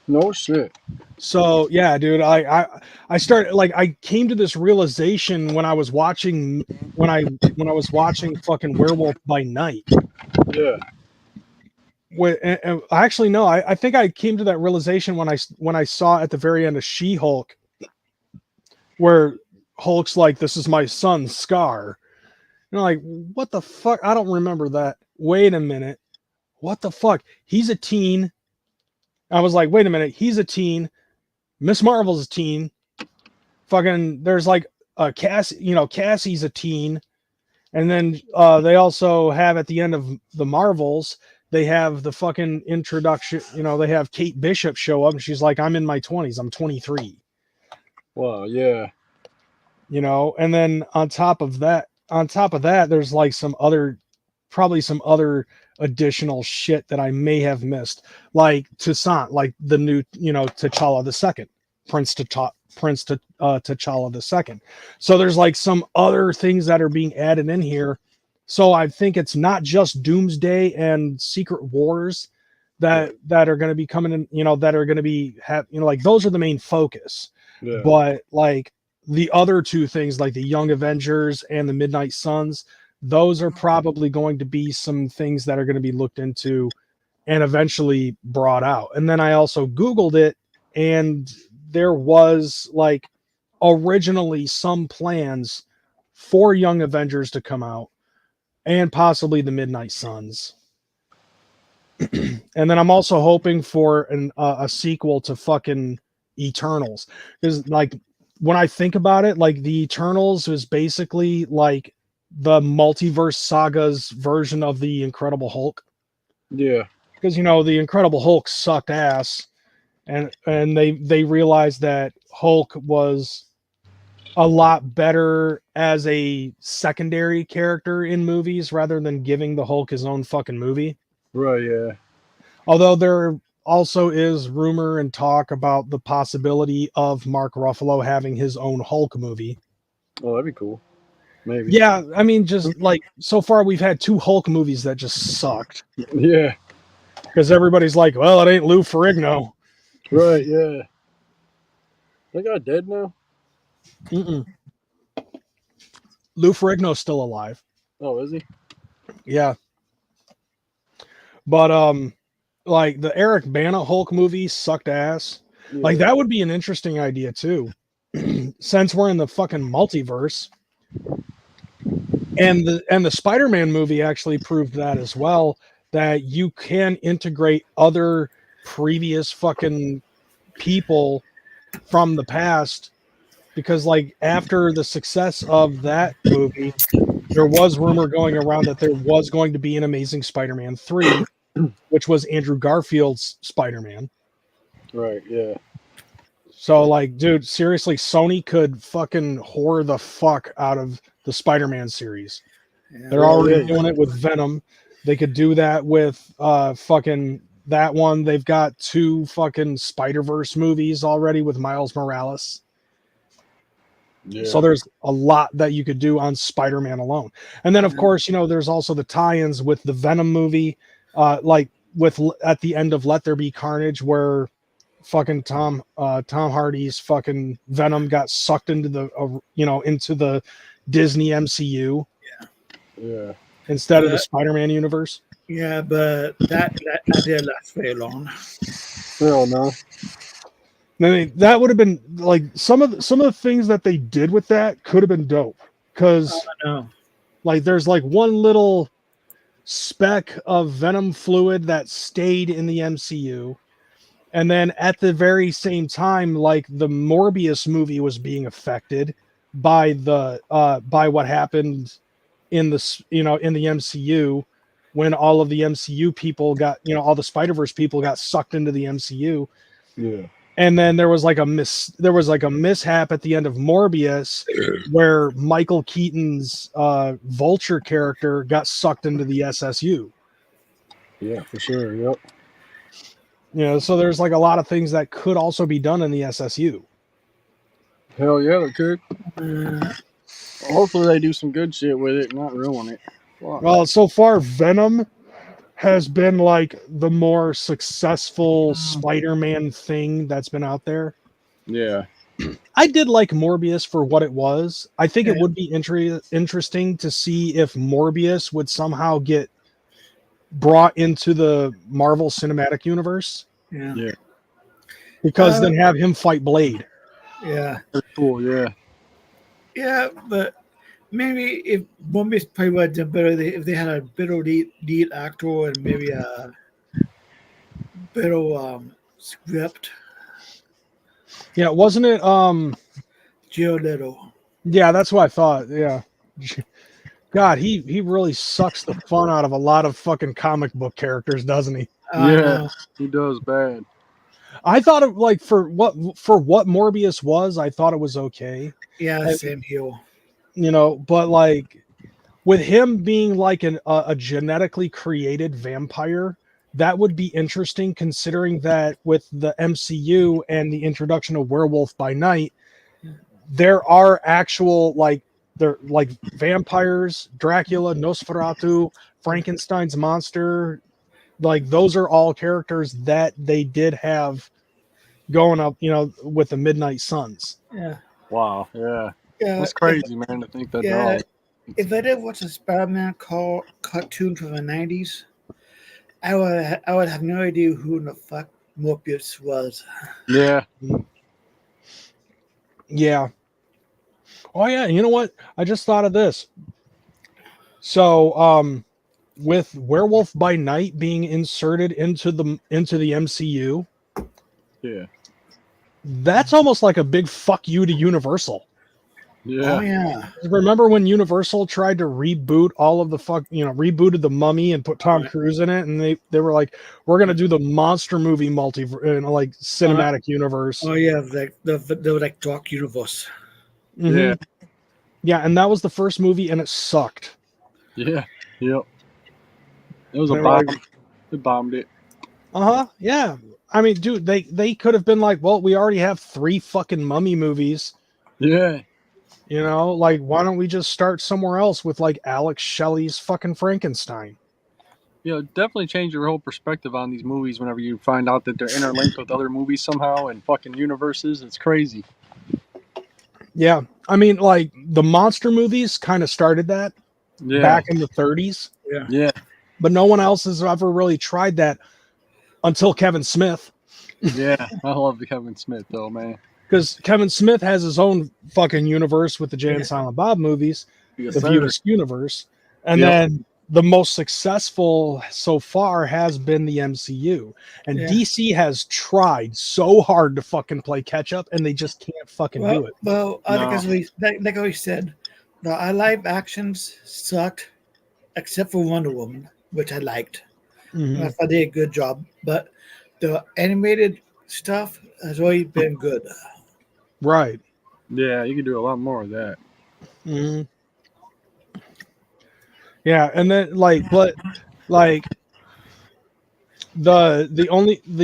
Speaker 2: No shit.
Speaker 3: So yeah, dude, I started I came to this realization when I was watching fucking Werewolf by Night.
Speaker 2: Yeah.
Speaker 3: Actually, no, I think I came to that realization when I saw at the very end of She-Hulk where Hulk's like, "This is my son, Scar." You're like, what the fuck? I don't remember that. Wait a minute. What the fuck? He's a teen. I was like, wait a minute. He's a teen. Miss Marvel's a teen. Fucking, there's like a Cassie's a teen. And then they also have at the end of the Marvels, they have the fucking introduction. They have Kate Bishop show up and she's like, I'm in my 20s. I'm 23.
Speaker 2: Wow, yeah.
Speaker 3: And then on top of that, there's like probably some other additional shit that I may have missed, like Toussaint, like the new, T'Challa II, Prince T'Challa II. So there's like some other things that are being added in here. So I think it's not just Doomsday and Secret Wars that are going to be coming in, that are going to be like those are the main focus.
Speaker 2: Yeah.
Speaker 3: But like the other two things, like the Young Avengers and the Midnight Suns, those are probably going to be some things that are going to be looked into and eventually brought out. And then I also Googled it, and there was like originally some plans for Young Avengers to come out and possibly the Midnight Suns. And then I'm also hoping for a sequel to fucking Eternals, because like when I think about it, like the Eternals is basically like the multiverse saga's version of the Incredible Hulk.
Speaker 2: Yeah,
Speaker 3: because the Incredible Hulk sucked ass, and they realized that Hulk was a lot better as a secondary character in movies rather than giving the Hulk his own fucking movie.
Speaker 2: right, yeah.
Speaker 3: Although there also is rumor and talk about the possibility of Mark Ruffalo having his own Hulk movie.
Speaker 2: Oh, that'd be cool. Maybe.
Speaker 3: Yeah, I mean, just like so far we've had 2 Hulk movies that just sucked.
Speaker 2: Yeah.
Speaker 3: Because everybody's like, well, it ain't Lou Ferrigno.
Speaker 2: Right, yeah. That guy dead now?
Speaker 3: Mm-mm. Lou Ferrigno's still alive.
Speaker 2: Oh, is he?
Speaker 3: Yeah. But like the Eric Bana Hulk movie sucked ass.
Speaker 2: Yeah.
Speaker 3: Like that would be an interesting idea too. Since we're in the fucking multiverse. And the Spider-Man movie actually proved that as well, that you can integrate other previous fucking people from the past, because like after the success of that movie, there was rumor going around that there was going to be an Amazing Spider-Man 3, which was Andrew Garfield's Spider-Man.
Speaker 2: Right, yeah.
Speaker 3: So like, dude, seriously, Sony could fucking whore the fuck out of the Spider-Man series.
Speaker 1: Yeah,
Speaker 3: They're already doing it with Venom. They could do that with fucking that one. They've got 2 fucking Spider-Verse movies already with Miles Morales.
Speaker 2: Yeah.
Speaker 3: So there's a lot that you could do on Spider-Man alone. And then of course, there's also the tie-ins with the Venom movie, like with at the end of Let There Be Carnage, where fucking Tom Hardy's fucking Venom got sucked into the into the Disney MCU.
Speaker 2: Yeah.
Speaker 3: Instead of the Spider-Man universe.
Speaker 1: Yeah, but that didn't last very long.
Speaker 2: Hell no.
Speaker 3: I mean, that would have been like some of the things that they did with that could have been dope, because like there's like one little speck of Venom fluid that stayed in the MCU, and then at the very same time, like the Morbius movie was being affected by the by what happened in the in the MCU, when all of the MCU people got, all the Spider-Verse people got sucked into the MCU.
Speaker 2: Yeah.
Speaker 3: And then there was like a mishap at the end of Morbius where Michael Keaton's Vulture character got sucked into the SSU.
Speaker 2: Yeah, for sure. Yep.
Speaker 3: So there's like a lot of things that could also be done in the SSU.
Speaker 2: Hell yeah, they could. Hopefully they do some good shit with it and not ruin it. Wow.
Speaker 3: Well, so far Venom has been like the more successful Spider-Man thing that's been out there.
Speaker 2: Yeah.
Speaker 3: I did like Morbius for what it was. I think it would be interesting to see if Morbius would somehow get brought into the Marvel Cinematic Universe.
Speaker 1: Yeah.
Speaker 3: Because then have him fight Blade.
Speaker 1: Yeah.
Speaker 2: That's cool, yeah.
Speaker 1: Yeah, but maybe if Bombay's probably would have done better if they had a better lead actor and maybe a better script.
Speaker 3: Yeah, wasn't it?
Speaker 1: Jared Leto.
Speaker 3: Yeah, that's what I thought. Yeah. God, he really sucks the fun out of a lot of fucking comic book characters, doesn't he?
Speaker 1: I
Speaker 2: Yeah,
Speaker 1: know.
Speaker 2: he does bad.
Speaker 3: I thought it like for what Morbius was, I thought it was okay.
Speaker 1: Yeah,
Speaker 3: And,
Speaker 1: same here.
Speaker 3: you know, but like with him being like a genetically created vampire, that would be interesting considering that with the MCU and the introduction of Werewolf by Night, there are actual they're like vampires, Dracula, Nosferatu, Frankenstein's monster, like those are all characters that they did have going up, you know, with the Midnight Suns.
Speaker 1: Yeah.
Speaker 2: Wow. Yeah.
Speaker 1: Yeah.
Speaker 2: That's crazy, man, to think that.
Speaker 1: Yeah.
Speaker 2: Dog.
Speaker 1: If I did watch a Spider-Man cartoon from the '90s, I would have no idea who the fuck Morbius was.
Speaker 2: Yeah.
Speaker 3: Yeah. Oh yeah, you know what? I just thought of this. So, with Werewolf by Night being inserted into the MCU,
Speaker 2: Yeah.
Speaker 3: that's almost like a big fuck you to Universal.
Speaker 2: Yeah.
Speaker 1: Oh yeah.
Speaker 3: Remember when Universal tried to reboot all of the rebooted the Mummy and put Tom Cruise in it, and they were like, we're gonna do the monster movie like cinematic universe.
Speaker 1: Oh yeah, the Dark Universe.
Speaker 3: Mm-hmm.
Speaker 2: Yeah.
Speaker 3: Yeah, and that was the first movie, and it sucked.
Speaker 2: Yeah. Yep. It was a
Speaker 3: They were
Speaker 2: bomb.
Speaker 3: like-
Speaker 2: They bombed it.
Speaker 3: Yeah. I mean, dude, they could have been like, well, we already have 3 fucking Mummy movies.
Speaker 2: Yeah.
Speaker 3: You know, like, why don't we just start somewhere else with like Alex Shelley's fucking Frankenstein?
Speaker 2: Yeah, definitely change your whole perspective on these movies whenever you find out that they're interlinked with other movies somehow and fucking universes. It's crazy.
Speaker 3: Yeah. I mean, like, the monster movies kind of started that
Speaker 2: Yeah.
Speaker 3: back in the 30s,
Speaker 2: Yeah.
Speaker 3: but no one else has ever really tried that until Kevin Smith.
Speaker 2: Yeah. I love the Kevin Smith though, man.
Speaker 3: Because Kevin Smith has his own fucking universe with the Jay and Silent Bob movies,
Speaker 2: Yes,
Speaker 3: the
Speaker 2: sir.
Speaker 3: Viewers universe. And
Speaker 2: Yep.
Speaker 3: then the most successful so far has been the MCU. And
Speaker 1: Yeah.
Speaker 3: DC has tried so hard to fucking play catch up, and they just can't fucking do it.
Speaker 1: Well,
Speaker 2: No.
Speaker 1: like we said, the live actions sucked, except for Wonder Woman, which I liked.
Speaker 3: Mhm.
Speaker 1: I thought they did a good job, but the animated stuff has always been good.
Speaker 3: Right.
Speaker 2: Yeah, you could do a lot more of that.
Speaker 3: Mhm. Yeah, and then but the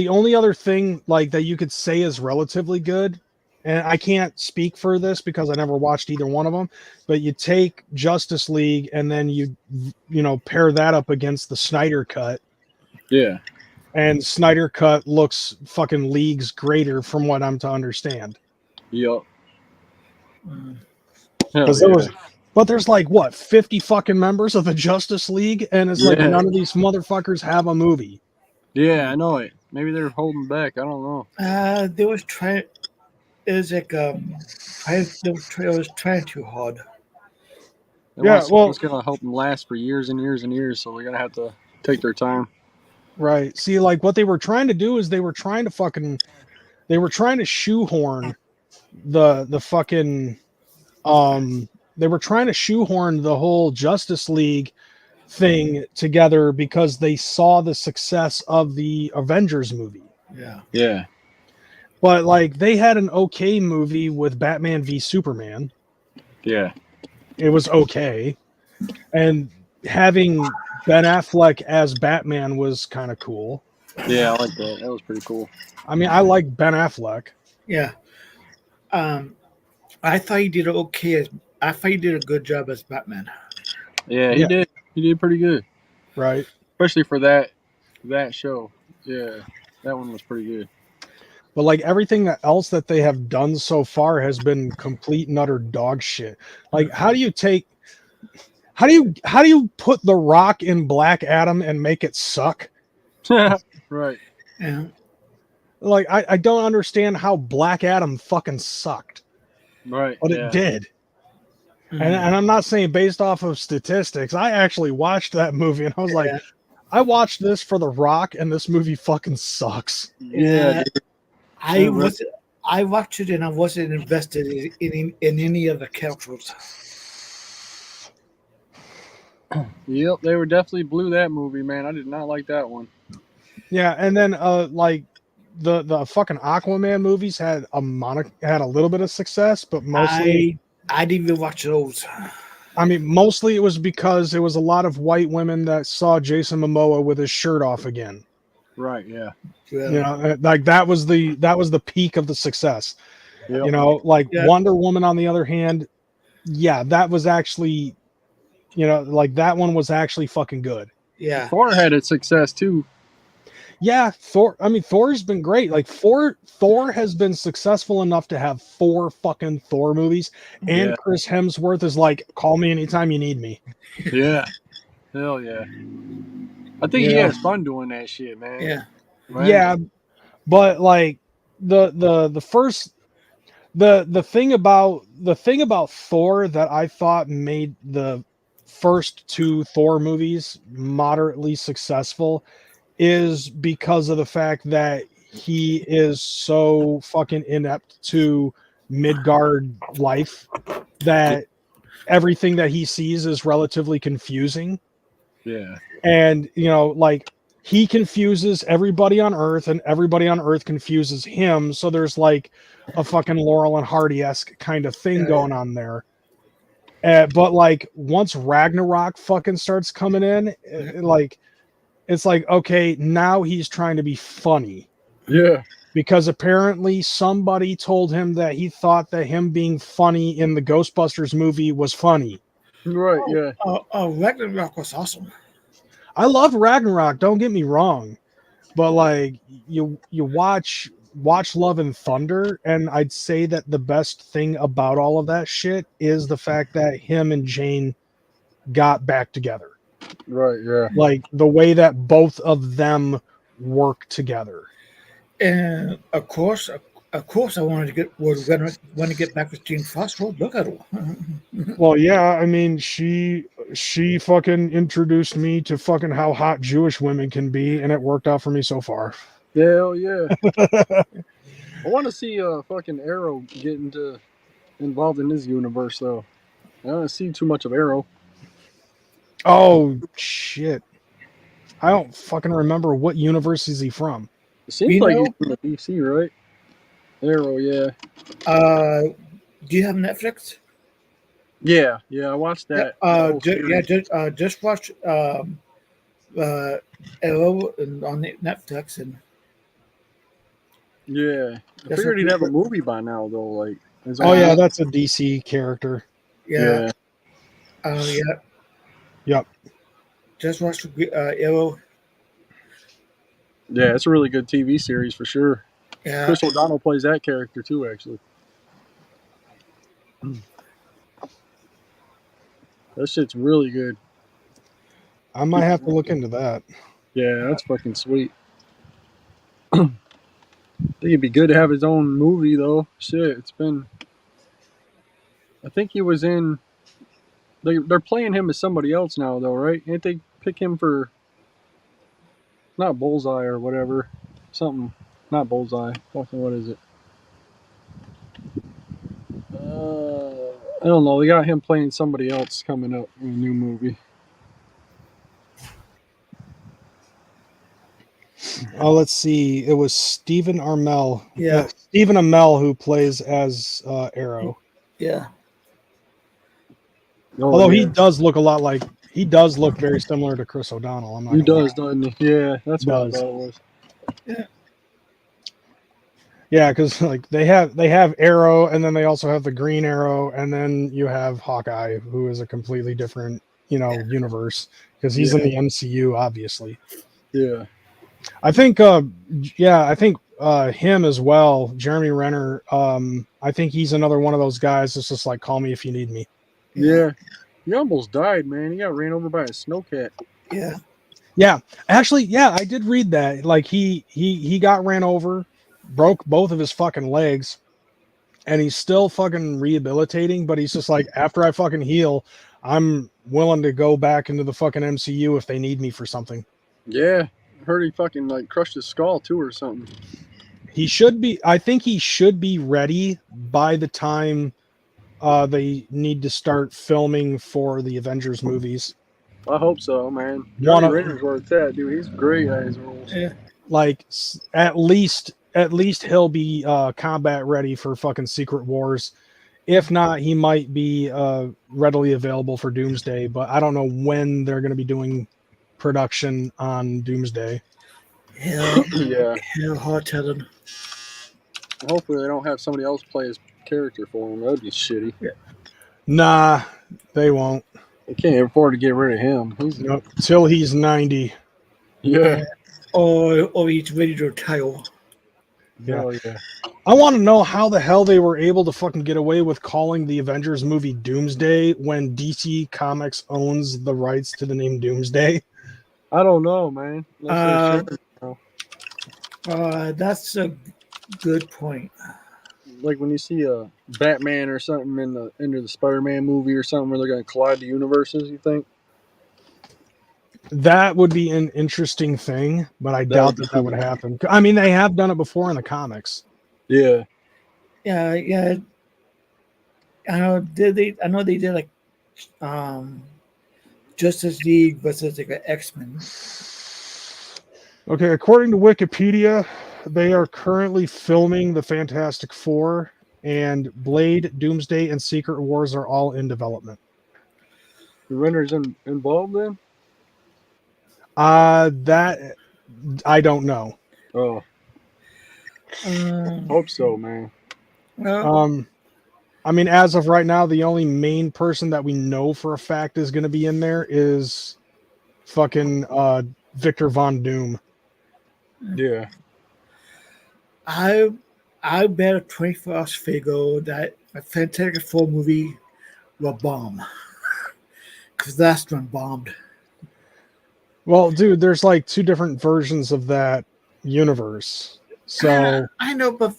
Speaker 3: only other thing like that you could say is relatively good, and I can't speak for this because I never watched either one of them, but you take Justice League and then you pair that up against the Snyder cut,
Speaker 2: Yeah.
Speaker 3: and Snyder cut looks fucking leagues greater from what I'm to understand.
Speaker 2: Yep.
Speaker 1: Mm.
Speaker 2: Hell yeah.
Speaker 3: But there's like what 50 fucking members of the Justice League, and it's like
Speaker 2: Yeah.
Speaker 3: none of these motherfuckers have a movie.
Speaker 2: Yeah, I know it. Maybe they're holding back. I don't know.
Speaker 1: They was trying. It was like they was trying too hard.
Speaker 2: They
Speaker 3: Yeah,
Speaker 2: want something
Speaker 3: well-
Speaker 2: that's gonna help them last for years and years and years, so they're gonna have to take their time.
Speaker 3: Right. See, like what they were trying to do is they were trying to shoehorn the fucking they were trying to shoehorn the whole Justice League thing together because they saw the success of the Avengers movie.
Speaker 1: Yeah.
Speaker 2: Yeah.
Speaker 3: But like they had an okay movie with Batman v Superman.
Speaker 2: Yeah.
Speaker 3: It was okay. And having Ben Affleck as Batman was kind of cool.
Speaker 2: Yeah, I like that. That was pretty cool.
Speaker 3: I mean, I like Ben Affleck.
Speaker 1: Yeah. I thought he did okay. I thought he did a good job as Batman.
Speaker 2: Yeah, he
Speaker 3: Yeah.
Speaker 2: did. He did pretty good,
Speaker 3: Right.
Speaker 2: especially for that show. Yeah, that one was pretty good.
Speaker 3: But like everything else that they have done so far has been complete and utter dog shit. Like, how do you put The Rock in Black Adam and make it suck?
Speaker 2: Right.
Speaker 1: Yeah.
Speaker 3: Like, I don't understand how Black Adam fucking sucked,
Speaker 2: Right.
Speaker 3: but
Speaker 2: yeah.
Speaker 3: it did. And I'm not saying based off of statistics. I actually watched that movie and I was like,
Speaker 1: Yeah.
Speaker 3: I watched this for The Rock and this movie fucking sucks.
Speaker 2: Yeah, dude.
Speaker 1: I watched it and I wasn't invested in any of the characters.
Speaker 2: Yep, they were definitely blew that movie, man. I did not like that one.
Speaker 3: Yeah, and then like the fucking Aquaman movies had a little bit of success, but mostly
Speaker 1: I didn't even watch those.
Speaker 3: I mean, mostly it was because there was a lot of white women that saw Jason Momoa with his shirt off again.
Speaker 2: Right, yeah.
Speaker 1: Yeah.
Speaker 3: You know, like that was the peak of the success.
Speaker 2: Yep.
Speaker 3: You know, like
Speaker 1: Yeah.
Speaker 3: Wonder Woman on the other hand, yeah, that was actually, you know, like that one was actually fucking good.
Speaker 1: Yeah.
Speaker 2: Thor had its success too.
Speaker 3: Yeah, Thor. I mean, Thor's been great. Like Thor has been successful enough to have 4 fucking Thor movies, and
Speaker 2: Yeah.
Speaker 3: Chris Hemsworth is like, call me anytime you need me.
Speaker 2: Yeah. Hell yeah. I think he
Speaker 3: Yeah.
Speaker 2: has fun doing that shit, man.
Speaker 1: Yeah.
Speaker 2: Right?
Speaker 3: Yeah, but like the thing about Thor that I thought made the first 2 Thor movies moderately successful is because of the fact that he is so fucking inept to Midgard life that everything that he sees is relatively confusing.
Speaker 2: Yeah.
Speaker 3: And, you know, like he confuses everybody on Earth and everybody on Earth confuses him. So there's like a fucking Laurel and Hardy-esque kind of thing going on there. But like once Ragnarok fucking starts coming in, it's like, okay, now he's trying to be funny.
Speaker 2: Yeah.
Speaker 3: Because apparently somebody told him that he thought that him being funny in the Ghostbusters movie was funny.
Speaker 2: Right, yeah.
Speaker 1: Ragnarok was awesome.
Speaker 3: I love Ragnarok, don't get me wrong. But like you watch Love and Thunder, and I'd say that the best thing about all of that shit is the fact that him and Jane got back together.
Speaker 2: Right, yeah.
Speaker 3: Like the way that both of them work together.
Speaker 1: And of course, I wanted to want to get back with Jane Foster. Look at her.
Speaker 3: Well, yeah, I mean, she fucking introduced me to fucking how hot Jewish women can be, and it worked out for me so far.
Speaker 2: Hell yeah. I want to see fucking Arrow get involved in this universe, though. I don't see too much of Arrow.
Speaker 3: Oh shit! I don't fucking remember what universe is he from.
Speaker 2: It seems like he's from the DC, right? Arrow, yeah.
Speaker 1: Do you have Netflix?
Speaker 2: Yeah, I watched that.
Speaker 1: Just watch Arrow on Netflix, and
Speaker 2: yeah. I figured he'd have a movie by now, though. Like,
Speaker 3: oh yeah, that's a DC character.
Speaker 1: yeah.
Speaker 3: Yep.
Speaker 1: Just watch Arrow.
Speaker 2: Yeah, it's a really good TV series for sure.
Speaker 1: Yeah.
Speaker 2: Chris O'Donnell plays that character too, actually. That shit's really good.
Speaker 3: I might have to look into that.
Speaker 2: Yeah, that's fucking sweet. I think it'd be good to have his own movie, though. Shit, it's been... I think he was in... They're playing him as somebody else now, though, right? Ain't they pick him for... Not Bullseye or whatever. Something. Not Bullseye. Fucking what is it? I don't know. They got him playing somebody else coming up in a new movie.
Speaker 3: Oh, let's see. It was Stephen Amell.
Speaker 1: Yeah.
Speaker 3: Stephen Amell who plays as Arrow.
Speaker 1: Yeah.
Speaker 3: Although he does look a lot like... He does look very similar to Chris O'Donnell. I'm not
Speaker 2: He
Speaker 3: gonna
Speaker 2: does, doesn't he? Yeah, that's what I thought it was.
Speaker 1: Yeah.
Speaker 3: Yeah, because like they have Arrow, and then they also have the Green Arrow, and then you have Hawkeye, who is a completely different, universe because he's in the MCU, obviously.
Speaker 2: Yeah.
Speaker 3: I think, him as well, Jeremy Renner. I think he's another one of those guys that's just like, call me if you need me.
Speaker 2: Yeah. He almost died, man. He got ran over by a snowcat.
Speaker 1: Yeah.
Speaker 3: Yeah. Actually, yeah, I did read that. Like he got ran over, broke both of his fucking legs, and he's still fucking rehabilitating, but he's just like, after I fucking heal, I'm willing to go back into the fucking MCU if they need me for something.
Speaker 2: Yeah, I heard he fucking like crushed his skull too or something.
Speaker 3: He should be. I think he should be ready by the time they need to start filming for the Avengers movies.
Speaker 2: I hope so, man.
Speaker 3: One
Speaker 2: Johnny
Speaker 3: of-
Speaker 2: Renner's where it's at, dude. He's great at his roles.
Speaker 1: Yeah.
Speaker 3: Like at least he'll be combat ready for fucking Secret Wars. If not, he might be readily available for Doomsday, but I don't know when they're going to be doing production on Doomsday.
Speaker 1: Hell,
Speaker 2: Yeah.
Speaker 1: hell, hard telling.
Speaker 2: Hopefully they don't have somebody else play his character for him. That'd be shitty.
Speaker 3: Nah, they won't.
Speaker 2: They can't afford to get rid of him. He's
Speaker 3: Nope. Till he's 90.
Speaker 2: yeah.
Speaker 1: Or he's ready to retire.
Speaker 2: Hell yeah.
Speaker 3: I want to know how the hell they were able to fucking get away with calling the Avengers movie Doomsday when DC Comics owns the rights to the name Doomsday.
Speaker 2: I don't know, man.
Speaker 1: That's a good point.
Speaker 2: Like when you see a Batman or something into the Spider-Man movie or something where they're going to collide the universes, you think?
Speaker 3: That would be an interesting thing, but I doubt that would happen. I mean, they have done it before in the comics.
Speaker 2: Yeah.
Speaker 1: Yeah. I know. I know they did like Justice League versus like an X-Men.
Speaker 3: Okay, according to Wikipedia, they are currently filming the Fantastic Four, and Blade, Doomsday, and Secret Wars are all in development.
Speaker 2: The Renner's involved then?
Speaker 3: That I don't know.
Speaker 2: Oh, hope so, man.
Speaker 1: Well,
Speaker 3: I mean, as of right now, the only main person that we know for a fact is going to be in there is fucking Victor Von Doom.
Speaker 2: Yeah.
Speaker 1: I bet a 24 hours figure that a Fantastic Four movie will bomb. Because that's one bombed.
Speaker 3: Well, dude, there's like two different versions of that universe. So
Speaker 1: I know, but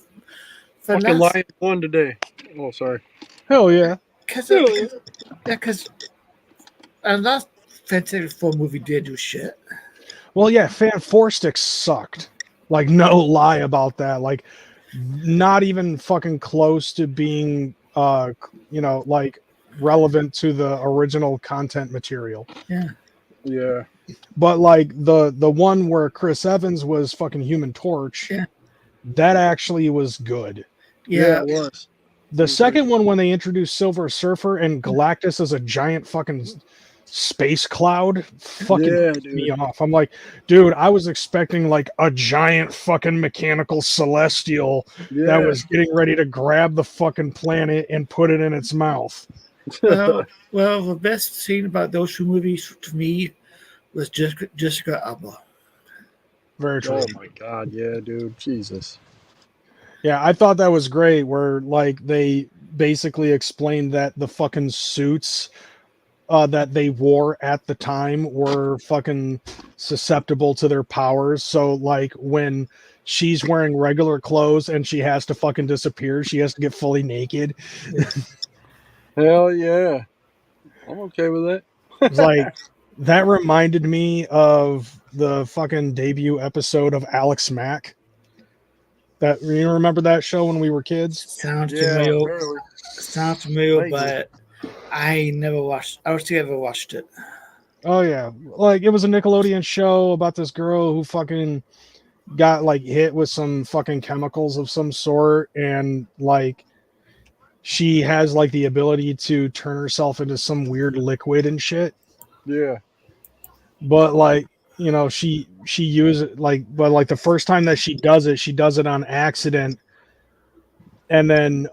Speaker 1: for
Speaker 2: Fucking Lion won today. Oh, sorry.
Speaker 3: hell yeah.
Speaker 1: Because and that Fantastic Four movie did do shit.
Speaker 3: Well, yeah, Fan Four Sticks sucked. Like, no lie about that. Like, not even fucking close to being, like relevant to the original content material.
Speaker 1: Yeah.
Speaker 2: Yeah.
Speaker 3: But like the one where Chris Evans was fucking Human Torch,
Speaker 1: Yeah.
Speaker 3: that actually was good.
Speaker 1: Yeah.
Speaker 2: It was.
Speaker 3: The second one, when they introduced Silver Surfer and Galactus as a giant fucking space cloud, fucking pissed me off. I'm like, dude, I was expecting like a giant fucking mechanical celestial that was getting ready to grab the fucking planet and put it in its mouth.
Speaker 1: Well, the best scene about those two movies to me was Jessica Alba.
Speaker 3: Very true.
Speaker 2: Oh my god, yeah, dude. Jesus.
Speaker 3: Yeah, I thought that was great where like they basically explained that the fucking suits that they wore at the time were fucking susceptible to their powers. So like when she's wearing regular clothes and she has to fucking disappear, she has to get fully naked.
Speaker 2: Hell yeah. I'm okay with it.
Speaker 3: It's like that reminded me of the fucking debut episode of Alex Mack. That you remember that show when we were kids?
Speaker 1: Sounds
Speaker 2: Barely.
Speaker 1: familiar, but I never watched. I don't think I ever watched it.
Speaker 3: Oh yeah, like it was a Nickelodeon show about this girl who fucking got like hit with some fucking chemicals of some sort, and like she has like the ability to turn herself into some weird liquid and shit.
Speaker 2: Yeah.
Speaker 3: But like, you know, she uses but like the first time that she does it on accident, and then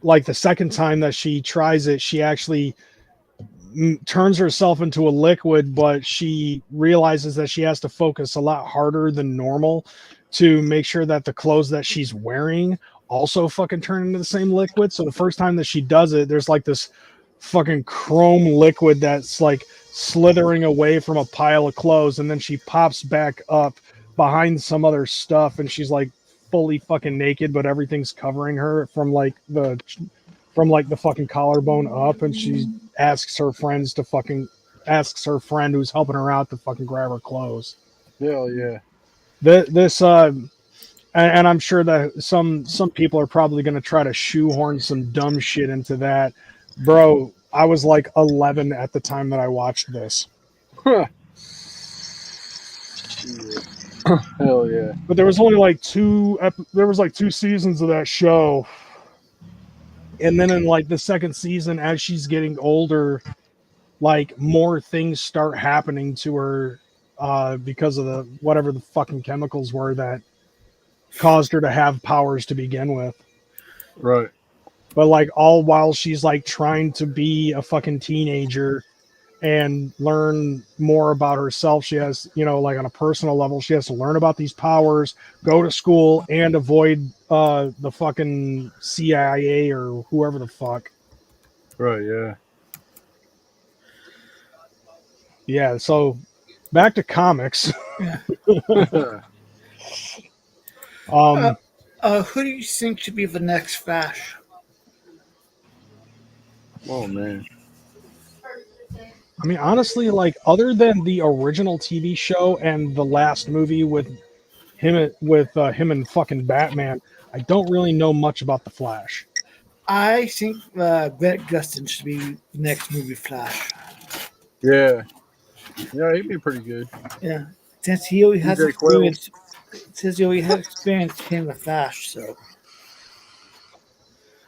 Speaker 3: like the second time that she tries it, she actually turns herself into a liquid, but she realizes that she has to focus a lot harder than normal to make sure that the clothes that she's wearing also fucking turn into the same liquid. So the first time that she does it, there's like this fucking chrome liquid that's like slithering away from a pile of clothes, and then she pops back up behind some other stuff, and she's like fully fucking naked, but everything's covering her from like the fucking collarbone up, and she asks her friend who's helping her out to fucking grab her clothes.
Speaker 2: Hell yeah.
Speaker 3: This and I'm sure that some people are probably going to try to shoehorn some dumb shit into that. Bro, I was like 11 at the time that I watched this.
Speaker 2: Hell yeah.
Speaker 3: But there was only like two seasons of that show. And then in like the second season, as she's getting older, like more things start happening to her because of the whatever the fucking chemicals were that caused her to have powers to begin with.
Speaker 2: Right.
Speaker 3: But like all while she's like trying to be a fucking teenager and learn more about herself, she has, like on a personal level, she has to learn about these powers, go to school, and avoid the fucking CIA or whoever the fuck.
Speaker 2: Right, yeah.
Speaker 3: Yeah, so back to comics.
Speaker 1: Who do you think should be the next Flash?
Speaker 2: Oh man.
Speaker 3: I mean, honestly, like other than the original TV show and the last movie with him and fucking Batman, I don't really know much about the Flash.
Speaker 1: I think Grant Gustin should be the next movie Flash.
Speaker 2: Yeah. Yeah, he'd be pretty good.
Speaker 1: Yeah, since he already has
Speaker 2: DJ
Speaker 1: experience. Since he already has experience playing the Flash, so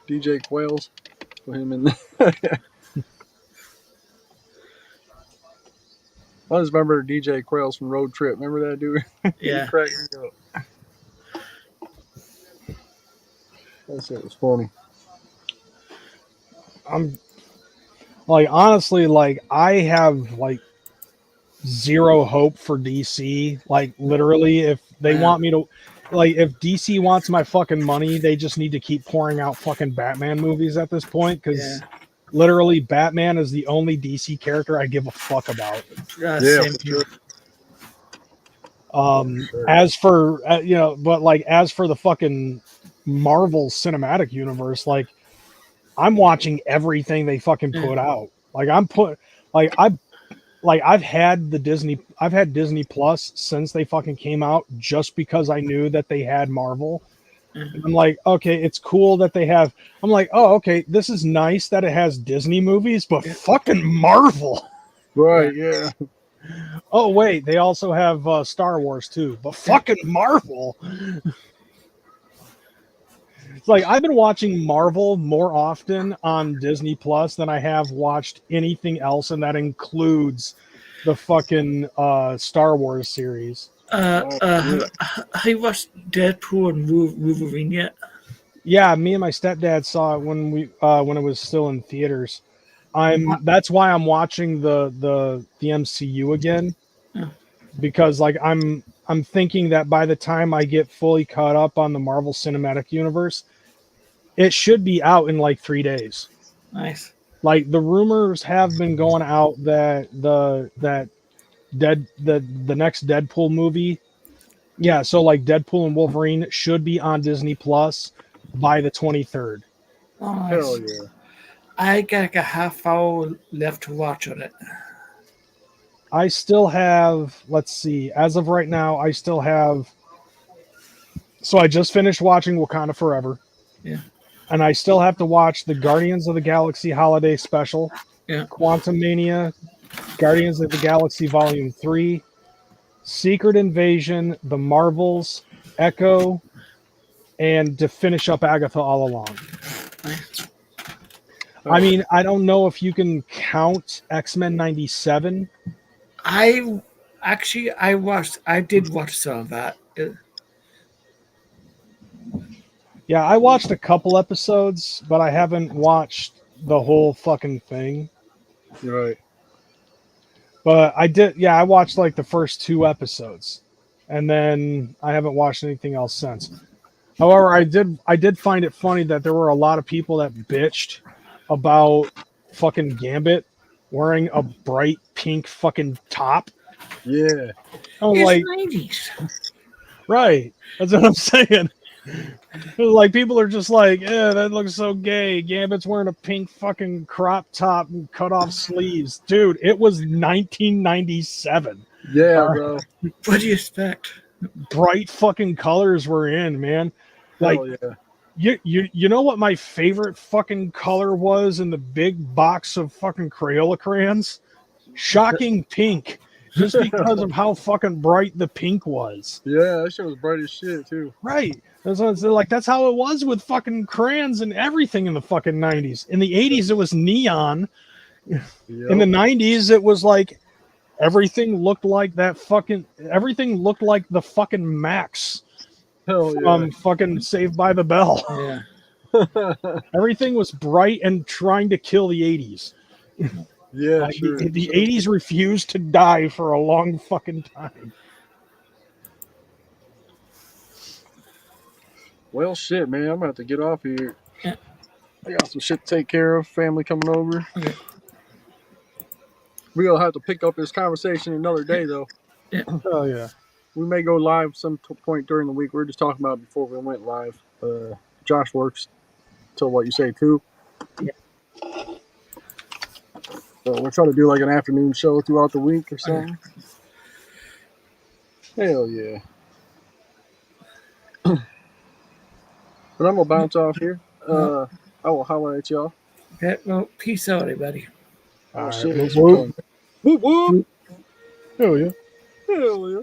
Speaker 2: DJ Quails. Put him in there. I just remember DJ Quails from Road Trip. Remember that dude?
Speaker 1: yeah.
Speaker 2: He cracked me up. That shit was funny.
Speaker 3: I'm like, honestly, like I have like zero hope for DC. Like literally, if they want me to, like if DC wants my fucking money, they just need to keep pouring out fucking Batman movies at this point, because literally Batman is the only DC character I give a fuck about.
Speaker 1: Same here.
Speaker 3: As for but like as for the fucking Marvel Cinematic Universe, like I'm watching everything they fucking put out. Like I've had Disney Plus since they fucking came out, just because I knew that they had Marvel. And I'm like, okay, it's cool that they have. I'm like, oh, okay, this is nice that it has Disney movies, but fucking Marvel.
Speaker 2: Right, yeah.
Speaker 3: Oh wait, they also have Star Wars too, but fucking Marvel. It's like I've been watching Marvel more often on Disney Plus than I have watched anything else, and that includes the fucking Star Wars series.
Speaker 1: Have you watched Deadpool and Wolverine yet?
Speaker 3: Yeah, me and my stepdad saw it when it was still in theaters. That's why I'm watching the MCU again, because like I'm thinking that by the time I get fully caught up on the Marvel Cinematic Universe, it should be out in like 3 days.
Speaker 1: Nice.
Speaker 3: Like the rumors have been going out that the next Deadpool movie, so like Deadpool and Wolverine should be on Disney Plus by the 23rd.
Speaker 1: Oh, nice.
Speaker 2: Hell yeah.
Speaker 1: I got like a half hour left to watch on it.
Speaker 3: I still have, let's see, as of right now, I still have. So I just finished watching Wakanda Forever.
Speaker 1: Yeah.
Speaker 3: And I still have to watch the Guardians of the Galaxy Holiday Special.
Speaker 1: Yeah.
Speaker 3: Quantum Mania, Guardians of the Galaxy Volume 3, Secret Invasion, The Marvels, Echo, and to finish up Agatha All Along. I mean, I don't know if you can count X-Men 97.
Speaker 1: I did watch some of that.
Speaker 3: Yeah, I watched a couple episodes, but I haven't watched the whole fucking thing.
Speaker 2: Right.
Speaker 3: But I did, I watched like the first 2 episodes, and then I haven't watched anything else since. However, I did find it funny that there were a lot of people that bitched about fucking Gambit wearing a bright pink fucking top.
Speaker 2: Yeah.
Speaker 3: I'm
Speaker 1: It's
Speaker 3: like,
Speaker 1: 90s.
Speaker 3: right. That's what I'm saying. Like people are just like, yeah, that looks so gay. Gambit's wearing a pink fucking crop top and cut off sleeves. Dude, it was 1997.
Speaker 2: Yeah, bro.
Speaker 1: What do you expect?
Speaker 3: Bright fucking colors were in, man. Like
Speaker 2: Hell yeah.
Speaker 3: you know what my favorite fucking color was in the big box of fucking Crayola crayons? Shocking pink. Just because of how fucking bright the pink was.
Speaker 2: Yeah, that shit was bright as shit too.
Speaker 3: Right. That's how it was with fucking crayons and everything in the fucking 90s. In the 80s, it was neon.
Speaker 2: Yep.
Speaker 3: In the 90s, it was like everything looked like the fucking Max
Speaker 2: Hell
Speaker 3: from fucking Saved by the Bell.
Speaker 1: Yeah.
Speaker 2: yeah.
Speaker 3: Everything was bright and trying to kill the 80s.
Speaker 2: Yeah,
Speaker 3: Like,
Speaker 2: sure.
Speaker 3: the 80s refused to die for a long fucking time.
Speaker 2: Well, shit, man. I'm gonna have to get off here.
Speaker 1: Yeah.
Speaker 2: I got some shit to take care of. Family coming over.
Speaker 1: Okay.
Speaker 2: We're gonna have to pick up this conversation another day, though.
Speaker 3: Oh yeah.
Speaker 2: We may go live some point during the week. We were just talking about it before we went live. Josh works till what you say 2.
Speaker 1: Yeah.
Speaker 2: So we'll try to do like an afternoon show throughout the week or something. Hell yeah. But I'm gonna bounce off here. I will holler at y'all.
Speaker 1: Okay, well, peace out, everybody.
Speaker 2: Oh,
Speaker 3: All
Speaker 2: shit.
Speaker 3: right.
Speaker 2: Whoop, whoop. Whoop, whoop.
Speaker 3: Hell yeah.
Speaker 2: Hell yeah.